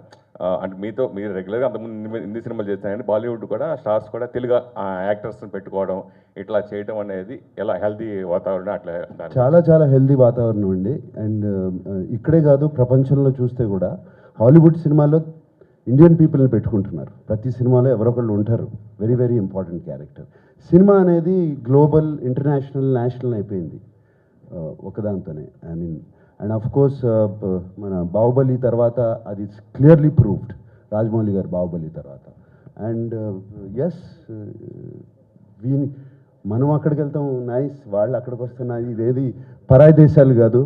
అంటే మీరు రెగ్యులర్గా అంతకుముందు హిందీ సినిమాలు చేస్తారండి, బాలీవుడ్ కూడా స్టార్స్ కూడా తెలుగు యాక్టర్స్ని పెట్టుకోవడం, ఇట్లా చేయడం అనేది ఎలా హెల్తీ వాతావరణం అట్లా? చాలా హెల్దీ వాతావరణం అండి. అండ్ ఇక్కడే కాదు, ప్రపంచంలో చూస్తే కూడా హాలీవుడ్ సినిమాలో ఇండియన్ పీపుల్ని పెట్టుకుంటున్నారు. ప్రతి సినిమాలో ఎవరొకళ్ళు ఉంటారు, వెరీ ఇంపార్టెంట్ క్యారెక్టర్. సినిమా అనేది గ్లోబల్, ఇంటర్నేషనల్, నేషనల్ అయిపోయింది ఒకదాంతోనే. I mean, and of course మన బాహుబలి తర్వాత అది క్లియర్లీ ప్రూవ్డ్, రాజమౌళి గారు బాహుబలి తర్వాత. అండ్ ఎస్, మనం అక్కడికి వెళ్తాం నైస్, వాళ్ళు అక్కడికి వస్తున్నారు. ఇదేది పరాయి దేశాలు కాదు,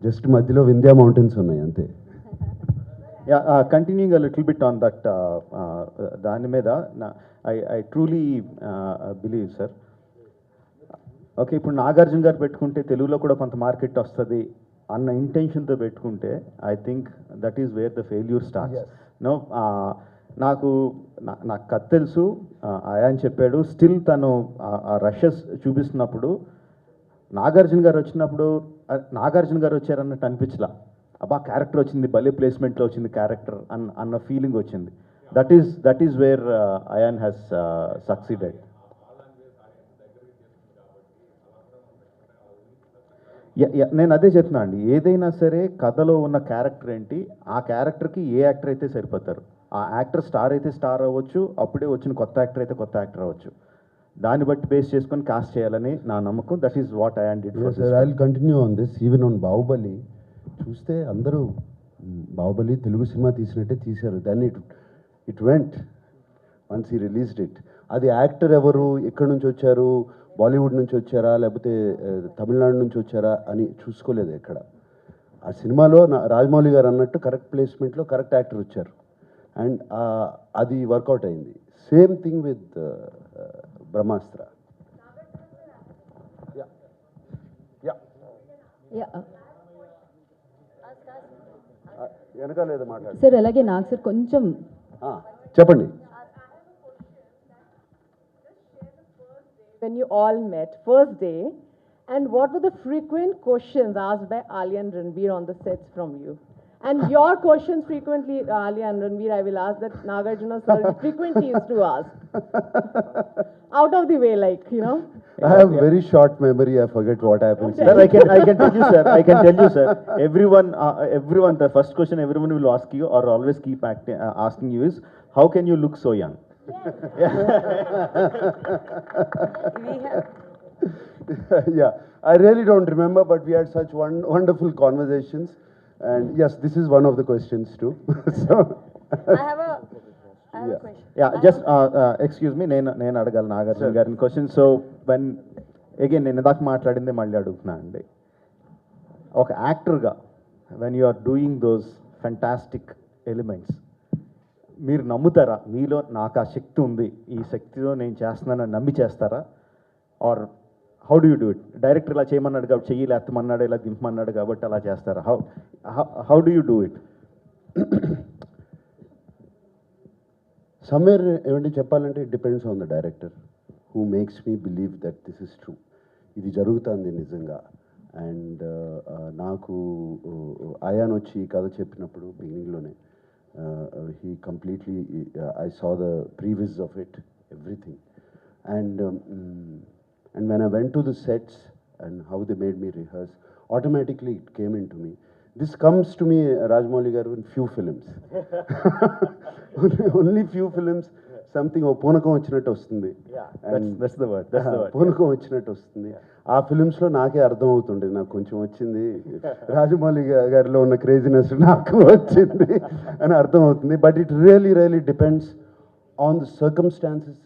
జస్ట్ మధ్యలో వింధ్యా మౌంటైన్స్ ఉన్నాయి అంతే. Continuing a little bit on that, దాని మీద I truly believe sir. Okay, ఇప్పుడు నాగార్జున గారు పెట్టుకుంటే తెలుగులో కూడా కొంత మార్కెట్ వస్తుంది అన్న ఇంటెన్షన్తో పెట్టుకుంటే, I think that is where the failure starts. No నాకు నాకు కథ తెలుసు, అయాన్ చెప్పాడు. స్టిల్ తను ఆ రషెస్ చూపిస్తున్నప్పుడు నాగార్జున గారు వచ్చినప్పుడు నాగార్జున గారు వచ్చారన్నట్టు అనిపించలా. అబ్బా క్యారెక్టర్ వచ్చింది, భలే ప్లేస్మెంట్లో వచ్చింది క్యారెక్టర్ అన్న ఫీలింగ్ వచ్చింది. That is where Ayan has succeeded. నేను అదే చెప్తున్నా అండి, ఏదైనా సరే కథలో ఉన్న క్యారెక్టర్ ఏంటి, ఆ క్యారెక్టర్కి ఏ యాక్టర్ అయితే సరిపోతారు. ఆ యాక్టర్ స్టార్ అయితే స్టార్ అవ్వచ్చు, అప్పుడే వచ్చిన కొత్త యాక్టర్ అయితే కొత్త యాక్టర్ అవ్వచ్చు. దాన్ని బట్టి బేస్ చేసుకొని కాస్ట్ చేయాలని నా నమ్మకం. That is what I did for sir. I will continue on this. Even on Baahubali చూస్తే అందరూ బాహుబలి తెలుగు సినిమా తీసినట్టే తీశారు. Then it went once he released it. అది యాక్టర్ ఎవరు, ఎక్కడి నుంచి వచ్చారు, బాలీవుడ్ నుంచి వచ్చారా లేకపోతే తమిళనాడు నుంచి వచ్చారా అని చూసుకోలేదు ఎక్కడ. ఆ సినిమాలో రాజమౌళి గారు అన్నట్టు కరెక్ట్ ప్లేస్మెంట్లో కరెక్ట్ యాక్టర్ వచ్చారు అండ్ అది వర్కౌట్ అయింది. సేమ్ థింగ్ విత్ బ్రహ్మాస్త్ర. వెనకాలేదు మాట్లాడు సార్. అలాగే నాకు సార్ కొంచెం చెప్పండి. When you all met first day, and what were the frequent questions asked by Alia and Ranveer on the sets from you? And your questions frequently, Alia and Ranveer, I will ask that Nagarjuna sir frequently used to ask. Out of the way, like, you know. I have very short memory. I forget what happens. Sir, I can tell you, sir. I can tell you, sir. Everyone, the first question everyone will ask you or always keep asking you is, how can you look so young? Yeah, I really don't remember, but we had such wonderful conversations. And yes, this is one of the questions too. So, I have a question. Yeah, just excuse me, నేను అడగాలి నాగార్జున గారిని question. So when again నేను ఇందాక మాట్లాడిందే మళ్ళీ అడుగుతున్నా అండి. ఒక యాక్టర్గా when you are doing those fantastic elements, మీరు నమ్ముతారా మీలో నాకు ఆ శక్తి ఉంది, ఈ శక్తితో నేను చేస్తున్నానని నమ్మి చేస్తారా? Or how do you do it? Director ఇలా చేయమన్నాడు కాబట్టి చెయ్యి, ఎత్తమన్నాడు, ఇలా దింపమన్నాడు కాబట్టి అలా చేస్తారా? How do you do it? somewhere ఏమంటే చెప్పాలంటే it depends on the director who makes me believe that this is true, ఇది జరుగుతుంది నిజంగా. అండ్ నాకు అయాన్ వచ్చి ఈ కథ చెప్పినప్పుడు బిగినింగ్లోనే he completely, I saw the previs of it, everything. And when I went to the sets and how they made me rehearse, automatically it came into me. This comes to me, Rajamouli garu, in few films. Only few films, something పూనకం వచ్చినట్టు వస్తుంది. That's the word. పూనకం వచ్చినట్టు వస్తుంది. ఆ ఫిలిమ్స్లో నాకే అర్థం అవుతుండేది, నాకు కొంచెం వచ్చింది, రాజమౌళి గారిలో ఉన్న క్రేజీనెస్ నాకు వచ్చింది అని అర్థం అవుతుంది. But it really depends on the circumstances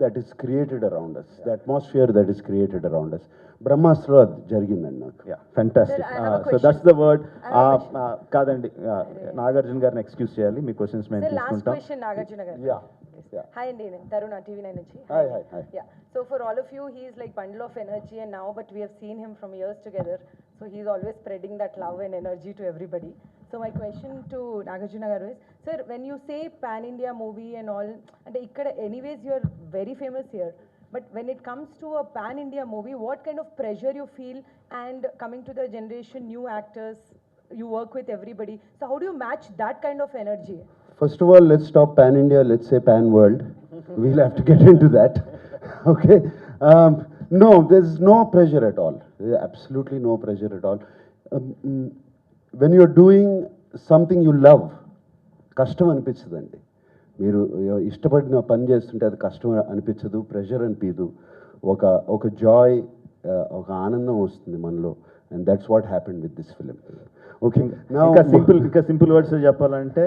that is created around us, the atmosphere that is created around us. బ్రహ్మాస్త్ర అది జరిగిందండి నాకు. Fantastic. Sir, I have a so question. That's the word. I have a question. కాదండి, నాగార్జున గారిని excuse చేయాలి, మీ questions మేము Sir, last తీసుకుంటాం. question, Nagarjuna garu. Yeah. Hi, Andy. Tarun, TV9 నుంచి. Hi. Yeah. So for all of you, he's like bundle of energy, and now, but we have seen him from years together. So he's always spreading that love and energy to everybody. So my question to Nagarjuna garu is, sir, when you say pan-India movie and all, and ikkada anyways you're very famous here, but when it comes to a pan-India movie, what kind of pressure you feel? And coming to the generation, new actors, you work with everybody. So how do you match that kind of energy? First of all, let's stop pan India, let's say pan world. We'll have to get into that. Okay. No, there's no pressure at all. There's absolutely no pressure at all. When you're doing something you love, కష్టం అనిపించదండి. మీరు ఇష్టపడిన పని చేస్తుంటే అది కష్టం అనిపించదు, pressure అనిపించదు, ఒక జాయ్, ఒక ఆనందం వస్తుంది మనలో. And that's what happened with this film. Okay, ఇంకా సింపుల్ వర్డ్స్ చెప్పాలంటే,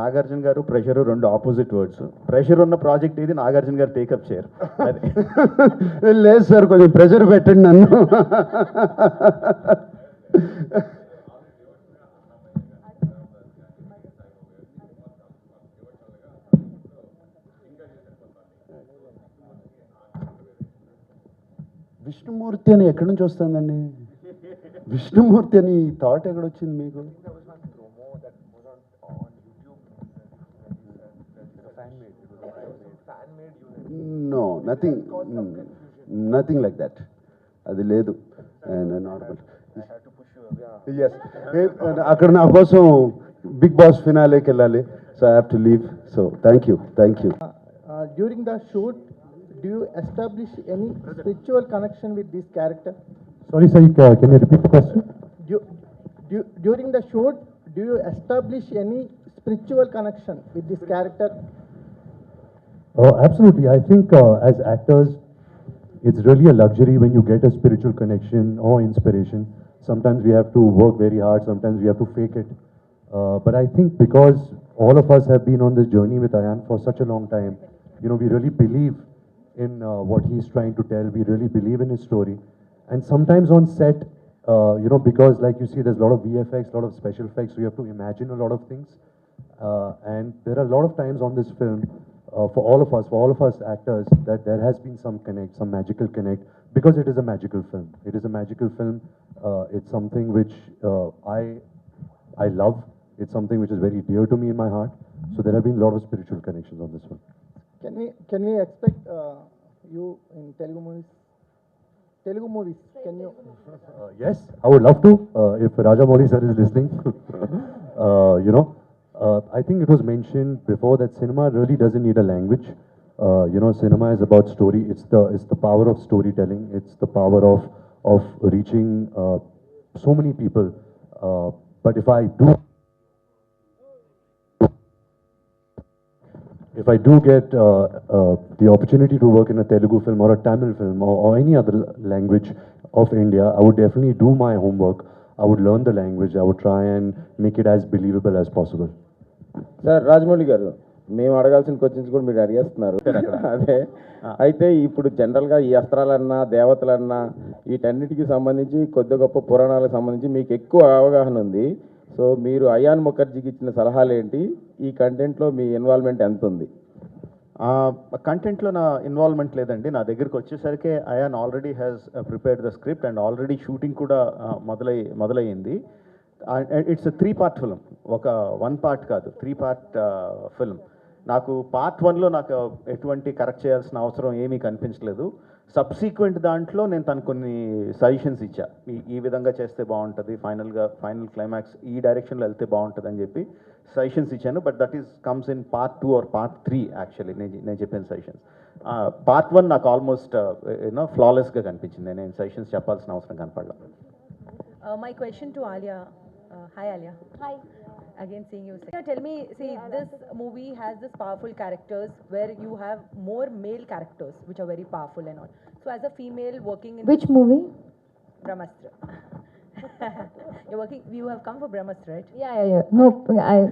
నాగార్జున గారు ప్రెషర్ రెండు ఆపోజిట్ వర్డ్స్. ప్రెషర్ ఉన్న ప్రాజెక్ట్ ఇది నాగార్జున గారు టేకప్ చేయరు. లేదు సార్, కొంచెం ప్రెషర్ పెట్టండి నన్ను. విష్ణుమూర్తి అని ఎక్కడి నుంచి వస్తుందండి? విష్ణుమూర్తి అని థాట్ ఎక్కడొచ్చింది మీకు? No, nothing like that. అది లేదు నార్మల్ ఎస్ అక్కడ నా కోసం బిగ్ బాస్ ఫినాలేకి వెళ్ళాలి, so I have to leave. So thank you. During the shoot, do you establish any spiritual connection with this character? Sorry, sir, can you repeat the question? During the shoot, do you establish any spiritual connection with this character? Oh, absolutely. I think as actors, it's really a luxury when you get a spiritual connection or inspiration. Sometimes we have to work very hard, sometimes we have to fake it. But I think because all of us have been on this journey with Ayan for such a long time, you know, we really believe in what he's trying to tell, we really believe in his story. And sometimes on set, you know, because like you see, there's a lot of VFX, a lot of special effects, so you have to imagine a lot of things. And there are a lot of times on this film, for all of us actors, that there has been some connect, some magical connect, because it is a magical film. It is a magical film. It's something which I love. It's something which is very dear to me in my heart. So there have been a lot of spiritual connections on this one. Can we expect you in Telugu movies? Can you? Yes, I would love to, if Rajamouli sir is listening. You know, I think it was mentioned before that cinema really doesn't need a language. You know, cinema is about story. It's the power of storytelling. It's the power of reaching so many people. But if I do get the opportunity to work in a Telugu film or a Tamil film or any other language of India, I would definitely do my homework. I would learn the language. I would try and make it as believable as possible. Sir Rajamouli గారు, మేము అడగాల్సిన questions కూడా మీరు అడిగేస్తున్నారు. అదే అయితే ఇప్పుడు జనరల్గా ఈ అస్త్రాలన్నా దేవతలన్నా వీటన్నిటికి సంబంధించి కొద్ది గొప్ప పురాణాలకు సంబంధించి మీకు ఎక్కువ అవగాహన ఉంది. సో మీరు అయాన్ ముఖర్జీకి ఇచ్చిన సలహాలు ఏంటి? ఈ కంటెంట్లో మీ ఇన్వాల్వ్మెంట్ ఎంత ఉంది? కంటెంట్లో నా ఇన్వాల్వ్మెంట్ లేదండి. నా దగ్గరికి వచ్చేసరికి Ayan already has prepared the script and already shooting కూడా మొదలయ్యింది. ఇట్స్ 3-part ఫిల్మ్, ఒక 1 part కాదు, 3-part ఫిల్మ్. నాకు పార్ట్ 1లో నాకు ఎటువంటి కరెక్ట్ చేయాల్సిన అవసరం ఏమీ కనిపించలేదు. సబ్సీక్వెంట్ దాంట్లో నేను తనకు కొన్ని సజెషన్స్ ఇచ్చా, ఈ విధంగా చేస్తే బాగుంటుంది, ఫైనల్ క్లైమాక్స్ ఈ డైరెక్షన్లో వెళ్తే బాగుంటుంది అని చెప్పి సజెషన్స్ ఇచ్చాను. But that is comes in part 2 or part 3 actually నేను చెప్పిన సజెషన్స్. part 1 నాకు ఆల్మోస్ట్ యూనో ఫ్లాలెస్గా కనిపించింది. నేను సజెషన్స్ చెప్పాల్సిన అవసరం కనపడలేదు. My question to Alia. Hi Alia. Hi. Again seeing you. Tell me, see, this movie has this powerful characters where you have more male characters which are very powerful and all. So as a female working in Which movie? Brahmastra. You have come for Brahmastra, right? Yeah. No,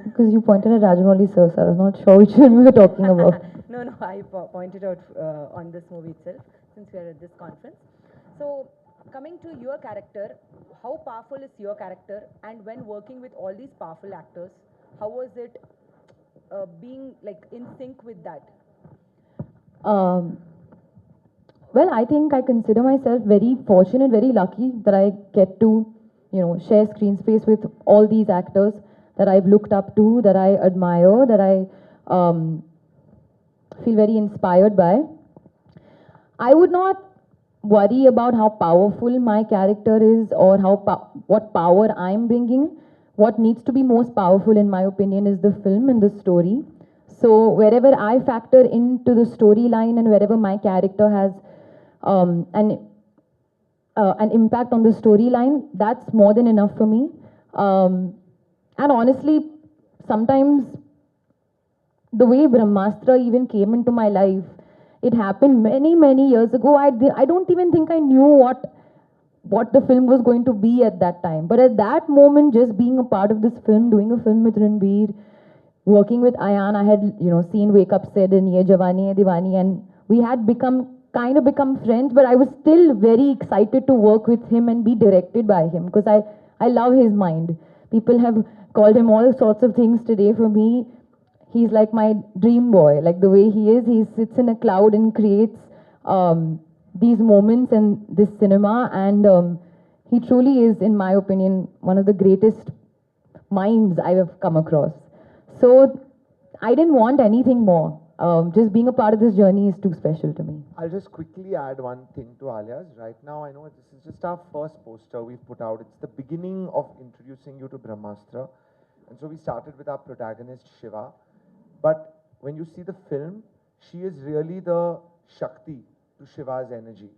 because you pointed at Rajamouli sir, so I was not sure which one we were talking about. No, I pointed out on this movie itself since we are at this conference. So coming to your character, how powerful is your character, and when working with all these powerful actors, how was it being like in sync with that? Well, I think I consider myself very fortunate, very lucky that I get to, you know, share screen space with all these actors that I've looked up to, that I admire, that I feel very inspired by. I would not worry about how powerful my character is or what power I'm bringing. What needs to be most powerful, in my opinion, is the film and the story. So wherever I factor into the storyline and wherever my character has an impact on the storyline, that's more than enough for me. And honestly, sometimes the way Brahmastra even came into my life, it happened many years ago. I don't even think I knew what the film was going to be at that time. But at that moment, just being a part of this film, doing a film with Ranveer, working with Ayan, I had, you know, seen Wake Up Said and Ye Jawani Hai Diwani, and we had become friends, but I was still very excited to work with him and be directed by him because I love his mind. People have called him all sorts of things today. For me, he's like my dream boy. Like the way he sits in a cloud and creates these moments and this cinema, and he truly is, in my opinion, one of the greatest minds I have come across. So I didn't want anything more. just being a part of this journey is too special to me. I'll just quickly add one thing to Alia's. Right now, I know this is just our first poster we've put out. It's the beginning of introducing you to Brahmastra. And so we started with our protagonist, Shiva. But when you see the film, she is really the Shakti to Shiva's energy.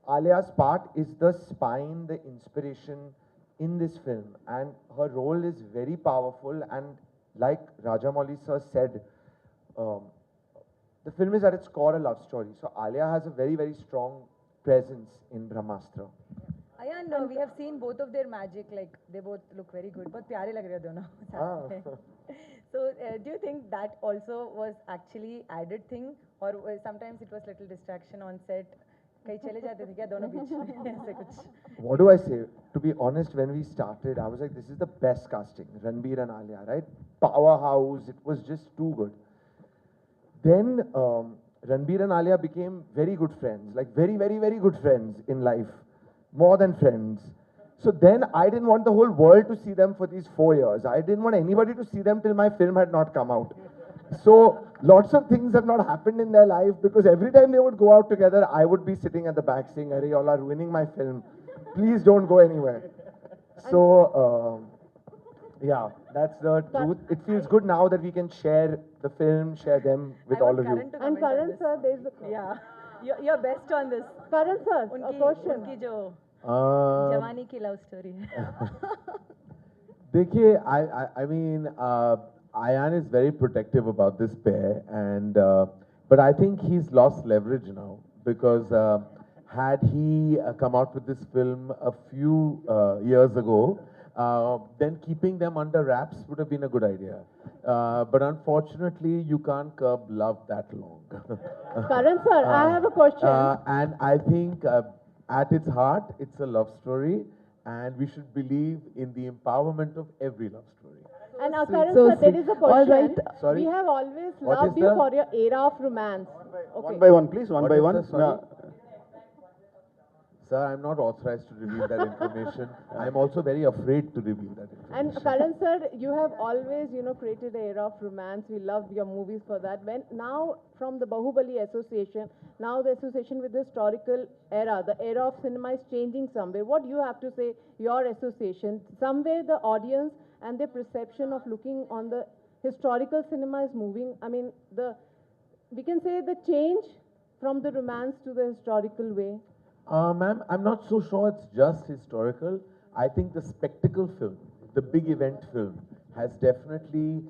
Alia's part is the spine, the inspiration in this film. And her role is very powerful. And like Rajamouli sir said, the film is at its core a love story. So Alia has a very, very strong presence in Brahmastra. Ayan, we have seen both of their magic, like they both look very good. But pyare lag rahe hai dono. So do you think that also was actually added thing, or sometimes it was little distraction on set? कहीं चले जाते थे क्या दोनों बीच में ऐसे कुछ? What do I say? To be honest, when we started, I was like, this is the best casting. Ranbir and Alia, right? Powerhouse. It was just too good. Then Ranbir and Alia became very good friends, like very, very, very good friends in life, more than friends. So then I didn't want the whole world to see them for these 4 years. I didn't want anybody to see them till my film had not come out. So lots of things have not happened in their life because every time they would go out together, I would be sitting at the back saying, "Arey, y'all are ruining my film. Please don't go anywhere." So yeah, that's the truth. It feels good now that we can share the film, share them with all of you. And Karan sir, there's the Yeah, you're best on this. Karan sir, a question. उनकी जो जवानी की love story है. देखिए, I mean, Ayan is very protective about this pair, and but I think he's lost leverage now because had he come out with this film a few years ago, then keeping them under wraps would have been a good idea. But unfortunately, you can't curb love that long. Karan sir, I have a question. And I think at its heart, it's a love story, and we should believe in the empowerment of every love story. And Karan So sir, there is a all question. right. Sorry? We have always What loved is you the- for your era of romance. Okay. One by one, please, one What by is one. the- sorry? Sir, I'm not authorized to reveal that information. I'm also very afraid to reveal that And information. Karan sir, you have always, created an era of romance. We loved your movies for that. When now from the Bahubali Association, now the association with the historical era, the era of cinema is changing somewhere. What do you have to say, your association? Somewhere the audience and their perception of looking on the historical cinema is moving. I mean, we can say the change from the romance to the historical way. Ma'am, I'm not so sure it's just historical. I think the spectacle film, the big event film, has definitely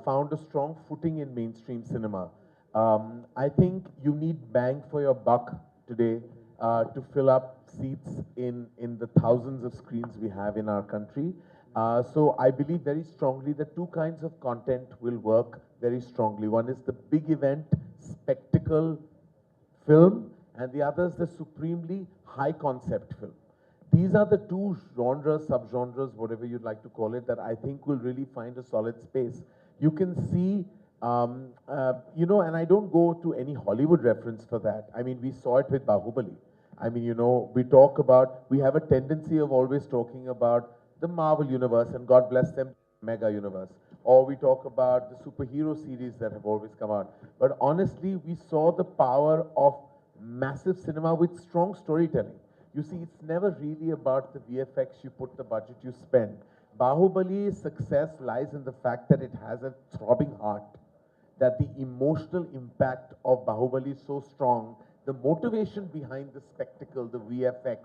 found a strong footing in mainstream cinema. I think you need bang for your buck today to fill up seats in the thousands of screens we have in our country. So I believe very strongly that two kinds of content will work very strongly. One is the big event spectacle film, and the other is the supremely high concept film. These are the two genres, subgenres, whatever you'd like to call it, that I think will really find a solid space. You can see, and I don't go to any Hollywood reference for that. I mean, we saw it with Bahubali. I mean, we have a tendency of always talking about the Marvel universe, and God bless them, mega universe. Or we talk about the superhero series that have always come out. But honestly, we saw the power of massive cinema with strong storytelling. You see, it's never really about the VFX you put, the budget you spend. Bahubali's success lies in the fact that it has a throbbing heart, that the emotional impact of Bahubali is so strong, the motivation behind the spectacle, the VFX,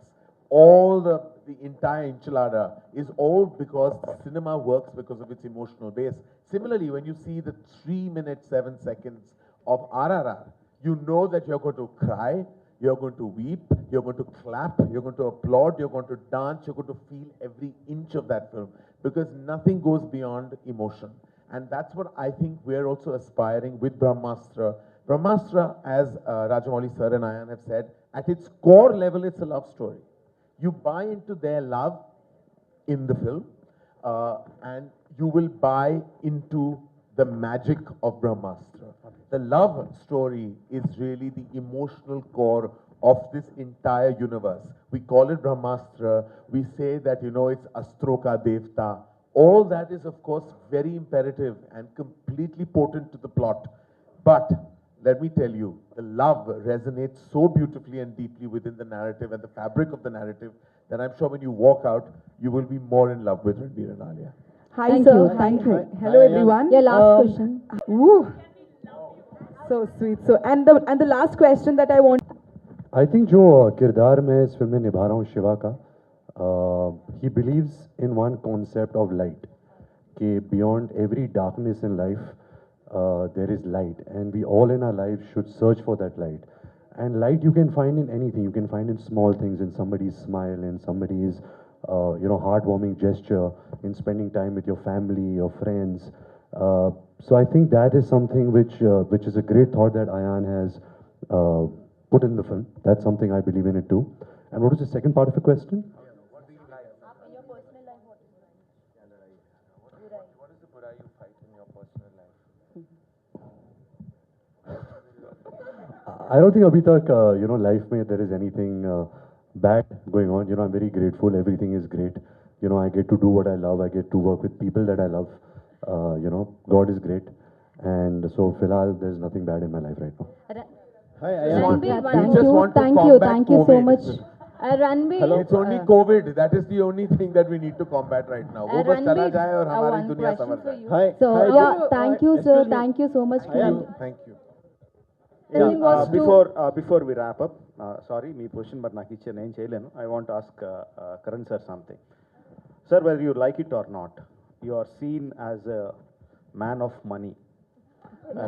all the entire enchilada is all because the cinema works because of its emotional base. Similarly, when you see the 3 minutes, 7 seconds of RRR, you know that you're going to cry, you're going to weep, you're going to clap, you're going to applaud, you're going to dance, you're going to feel every inch of that film because nothing goes beyond emotion. And that's what I think we're also aspiring with Brahmastra. Brahmastra, as Rajamouli sir and Ayan have said, at its core level, it's a love story. You buy into their love in the film, and you will buy into the magic of Brahmastra. The love story is really the emotional core of this entire universe. We call it Brahmastra. We say that, it's Astroka Devta. All that is, of course, very imperative and completely potent to the plot. But let me tell you, the love resonates so beautifully and deeply within the narrative and the fabric of the narrative that I'm sure when you walk out, you will be more in love with Ranbir and Alia. Hi, Thank sir. you, Thank thank you. you. Hello, everyone. Yeah, last question. Woo. So sweet. So, and the last question that I want. I think जो किरदार मैं इस film में निभा रहा हूँ शिवा का, he believes in one concept of light, कि beyond every darkness in life, there is light, and we all in our lives should search for that light. And light you can find in anything. You can find in small things, in somebody's smile, in somebody's heartwarming gesture, in spending time with your family, your friends. So I think that is something which is a great thought that Ayan has put in the film. That's something I believe in it too. And what was the second part of the question? What is the burai you fight in your personal life? I don't think abhi tak, life mein there is anything bad going on. I'm very grateful. Everything is great. I get to do what I love. I get to work with people that I love. God is great. And so, filhal, there's nothing bad in my life right now. Ranbir, We just want to combat thank you so COVID. much. Ranbir, It's only COVID. That is the only thing that we need to combat right now. वो बस चला Ranbir, जाए और हमारी one दुनिया question संवर for जाए. you. Hi. So, Hi. yeah, thank you, sir. Thank you so much. Thank you. The thing was to- before we wrap up, sorry, me question, but నాకు ఇచ్చే నేను చేయలేను. I want to ask Karan sir something. Sir, whether you like it or not, you are seen as a man of money,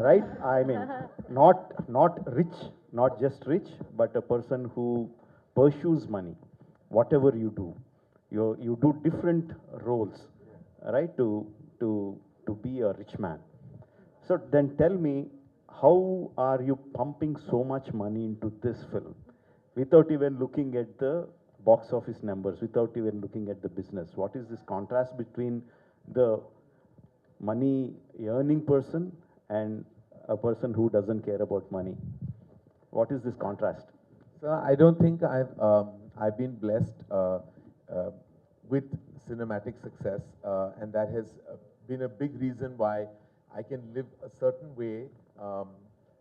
right? I mean, not rich, not just rich, but a person who pursues money. Whatever you do, you do different roles, right? To be a rich man. So then tell me, how are you pumping so much money into this film without even looking at the box office numbers, without even looking at the business? What is this contrast between the money earning person and a person who doesn't care about money? What is this contrast? So I don't think I've been blessed with cinematic success, and that has been a big reason why I can live a certain way.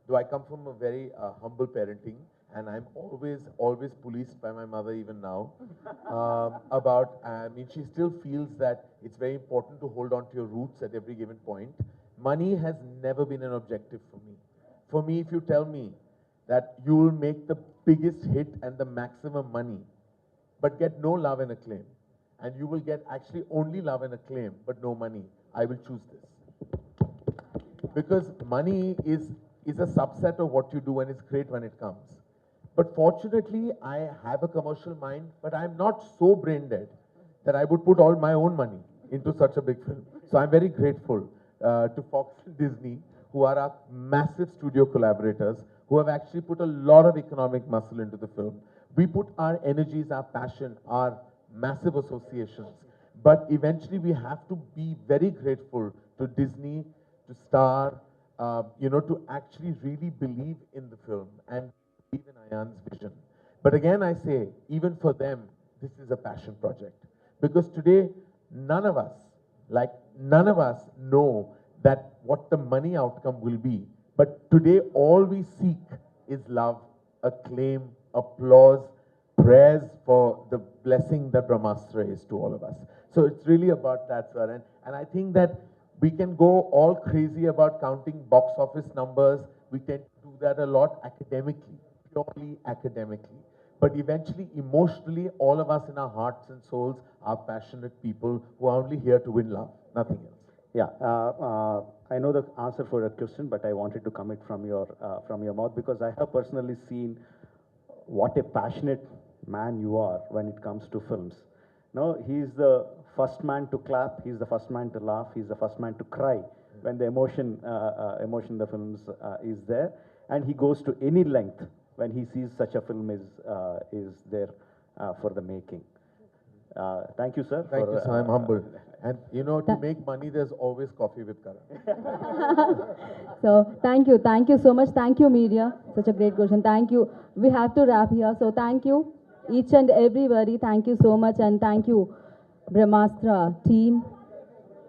Though I come from a very humble parenting, and I'm always policed by my mother even now. I mean, she still feels that it's very important to hold on to your roots at every given point. Money has never been an objective for me. For me, if you tell me that you will make the biggest hit and the maximum money, but get no love and acclaim, and you will get actually only love and acclaim, but no money, I will choose this. Because money is a subset of what you do, and it's great when it comes. But fortunately, I have a commercial mind, but I'm not so brain dead that I would put all my own money into such a big film. So I'm very grateful to Fox and Disney, who are our massive studio collaborators, who have actually put a lot of economic muscle into the film. We put our energies, our passion, our massive associations. But eventually we have to be very grateful to Disney, to Star, to actually really believe in the film and believe in Ayan's vision. But again, I say, even for them, this is a passion project. Because today, none of us know that what the money outcome will be. But today, all we seek is love, acclaim, applause, prayers for the blessing that Brahmastra is to all of us. So it's really about that, sir. And I think that we can go all crazy about counting box office numbers. We tend to do that a lot academically, purely academically. But eventually, emotionally, all of us in our hearts and souls are passionate people who are only here to win love, nothing else. Yeah, I know the answer for your question, but I wanted to come it from your mouth, because I have personally seen what a passionate man you are when it comes to films. No, he's the first man to clap, he's the first man to laugh, he's the first man to cry when the emotion in the films is there, and he goes to any length when he sees such a film is there for the making. Thank you, sir. Thank you, sir. I'm humbled. And to make money, there's always coffee with Karan. So thank you so much. Thank you, media. Such a great question. Thank you. We have to wrap here. So thank you, each and everybody. Thank you so much, and thank you, Brahmastra team.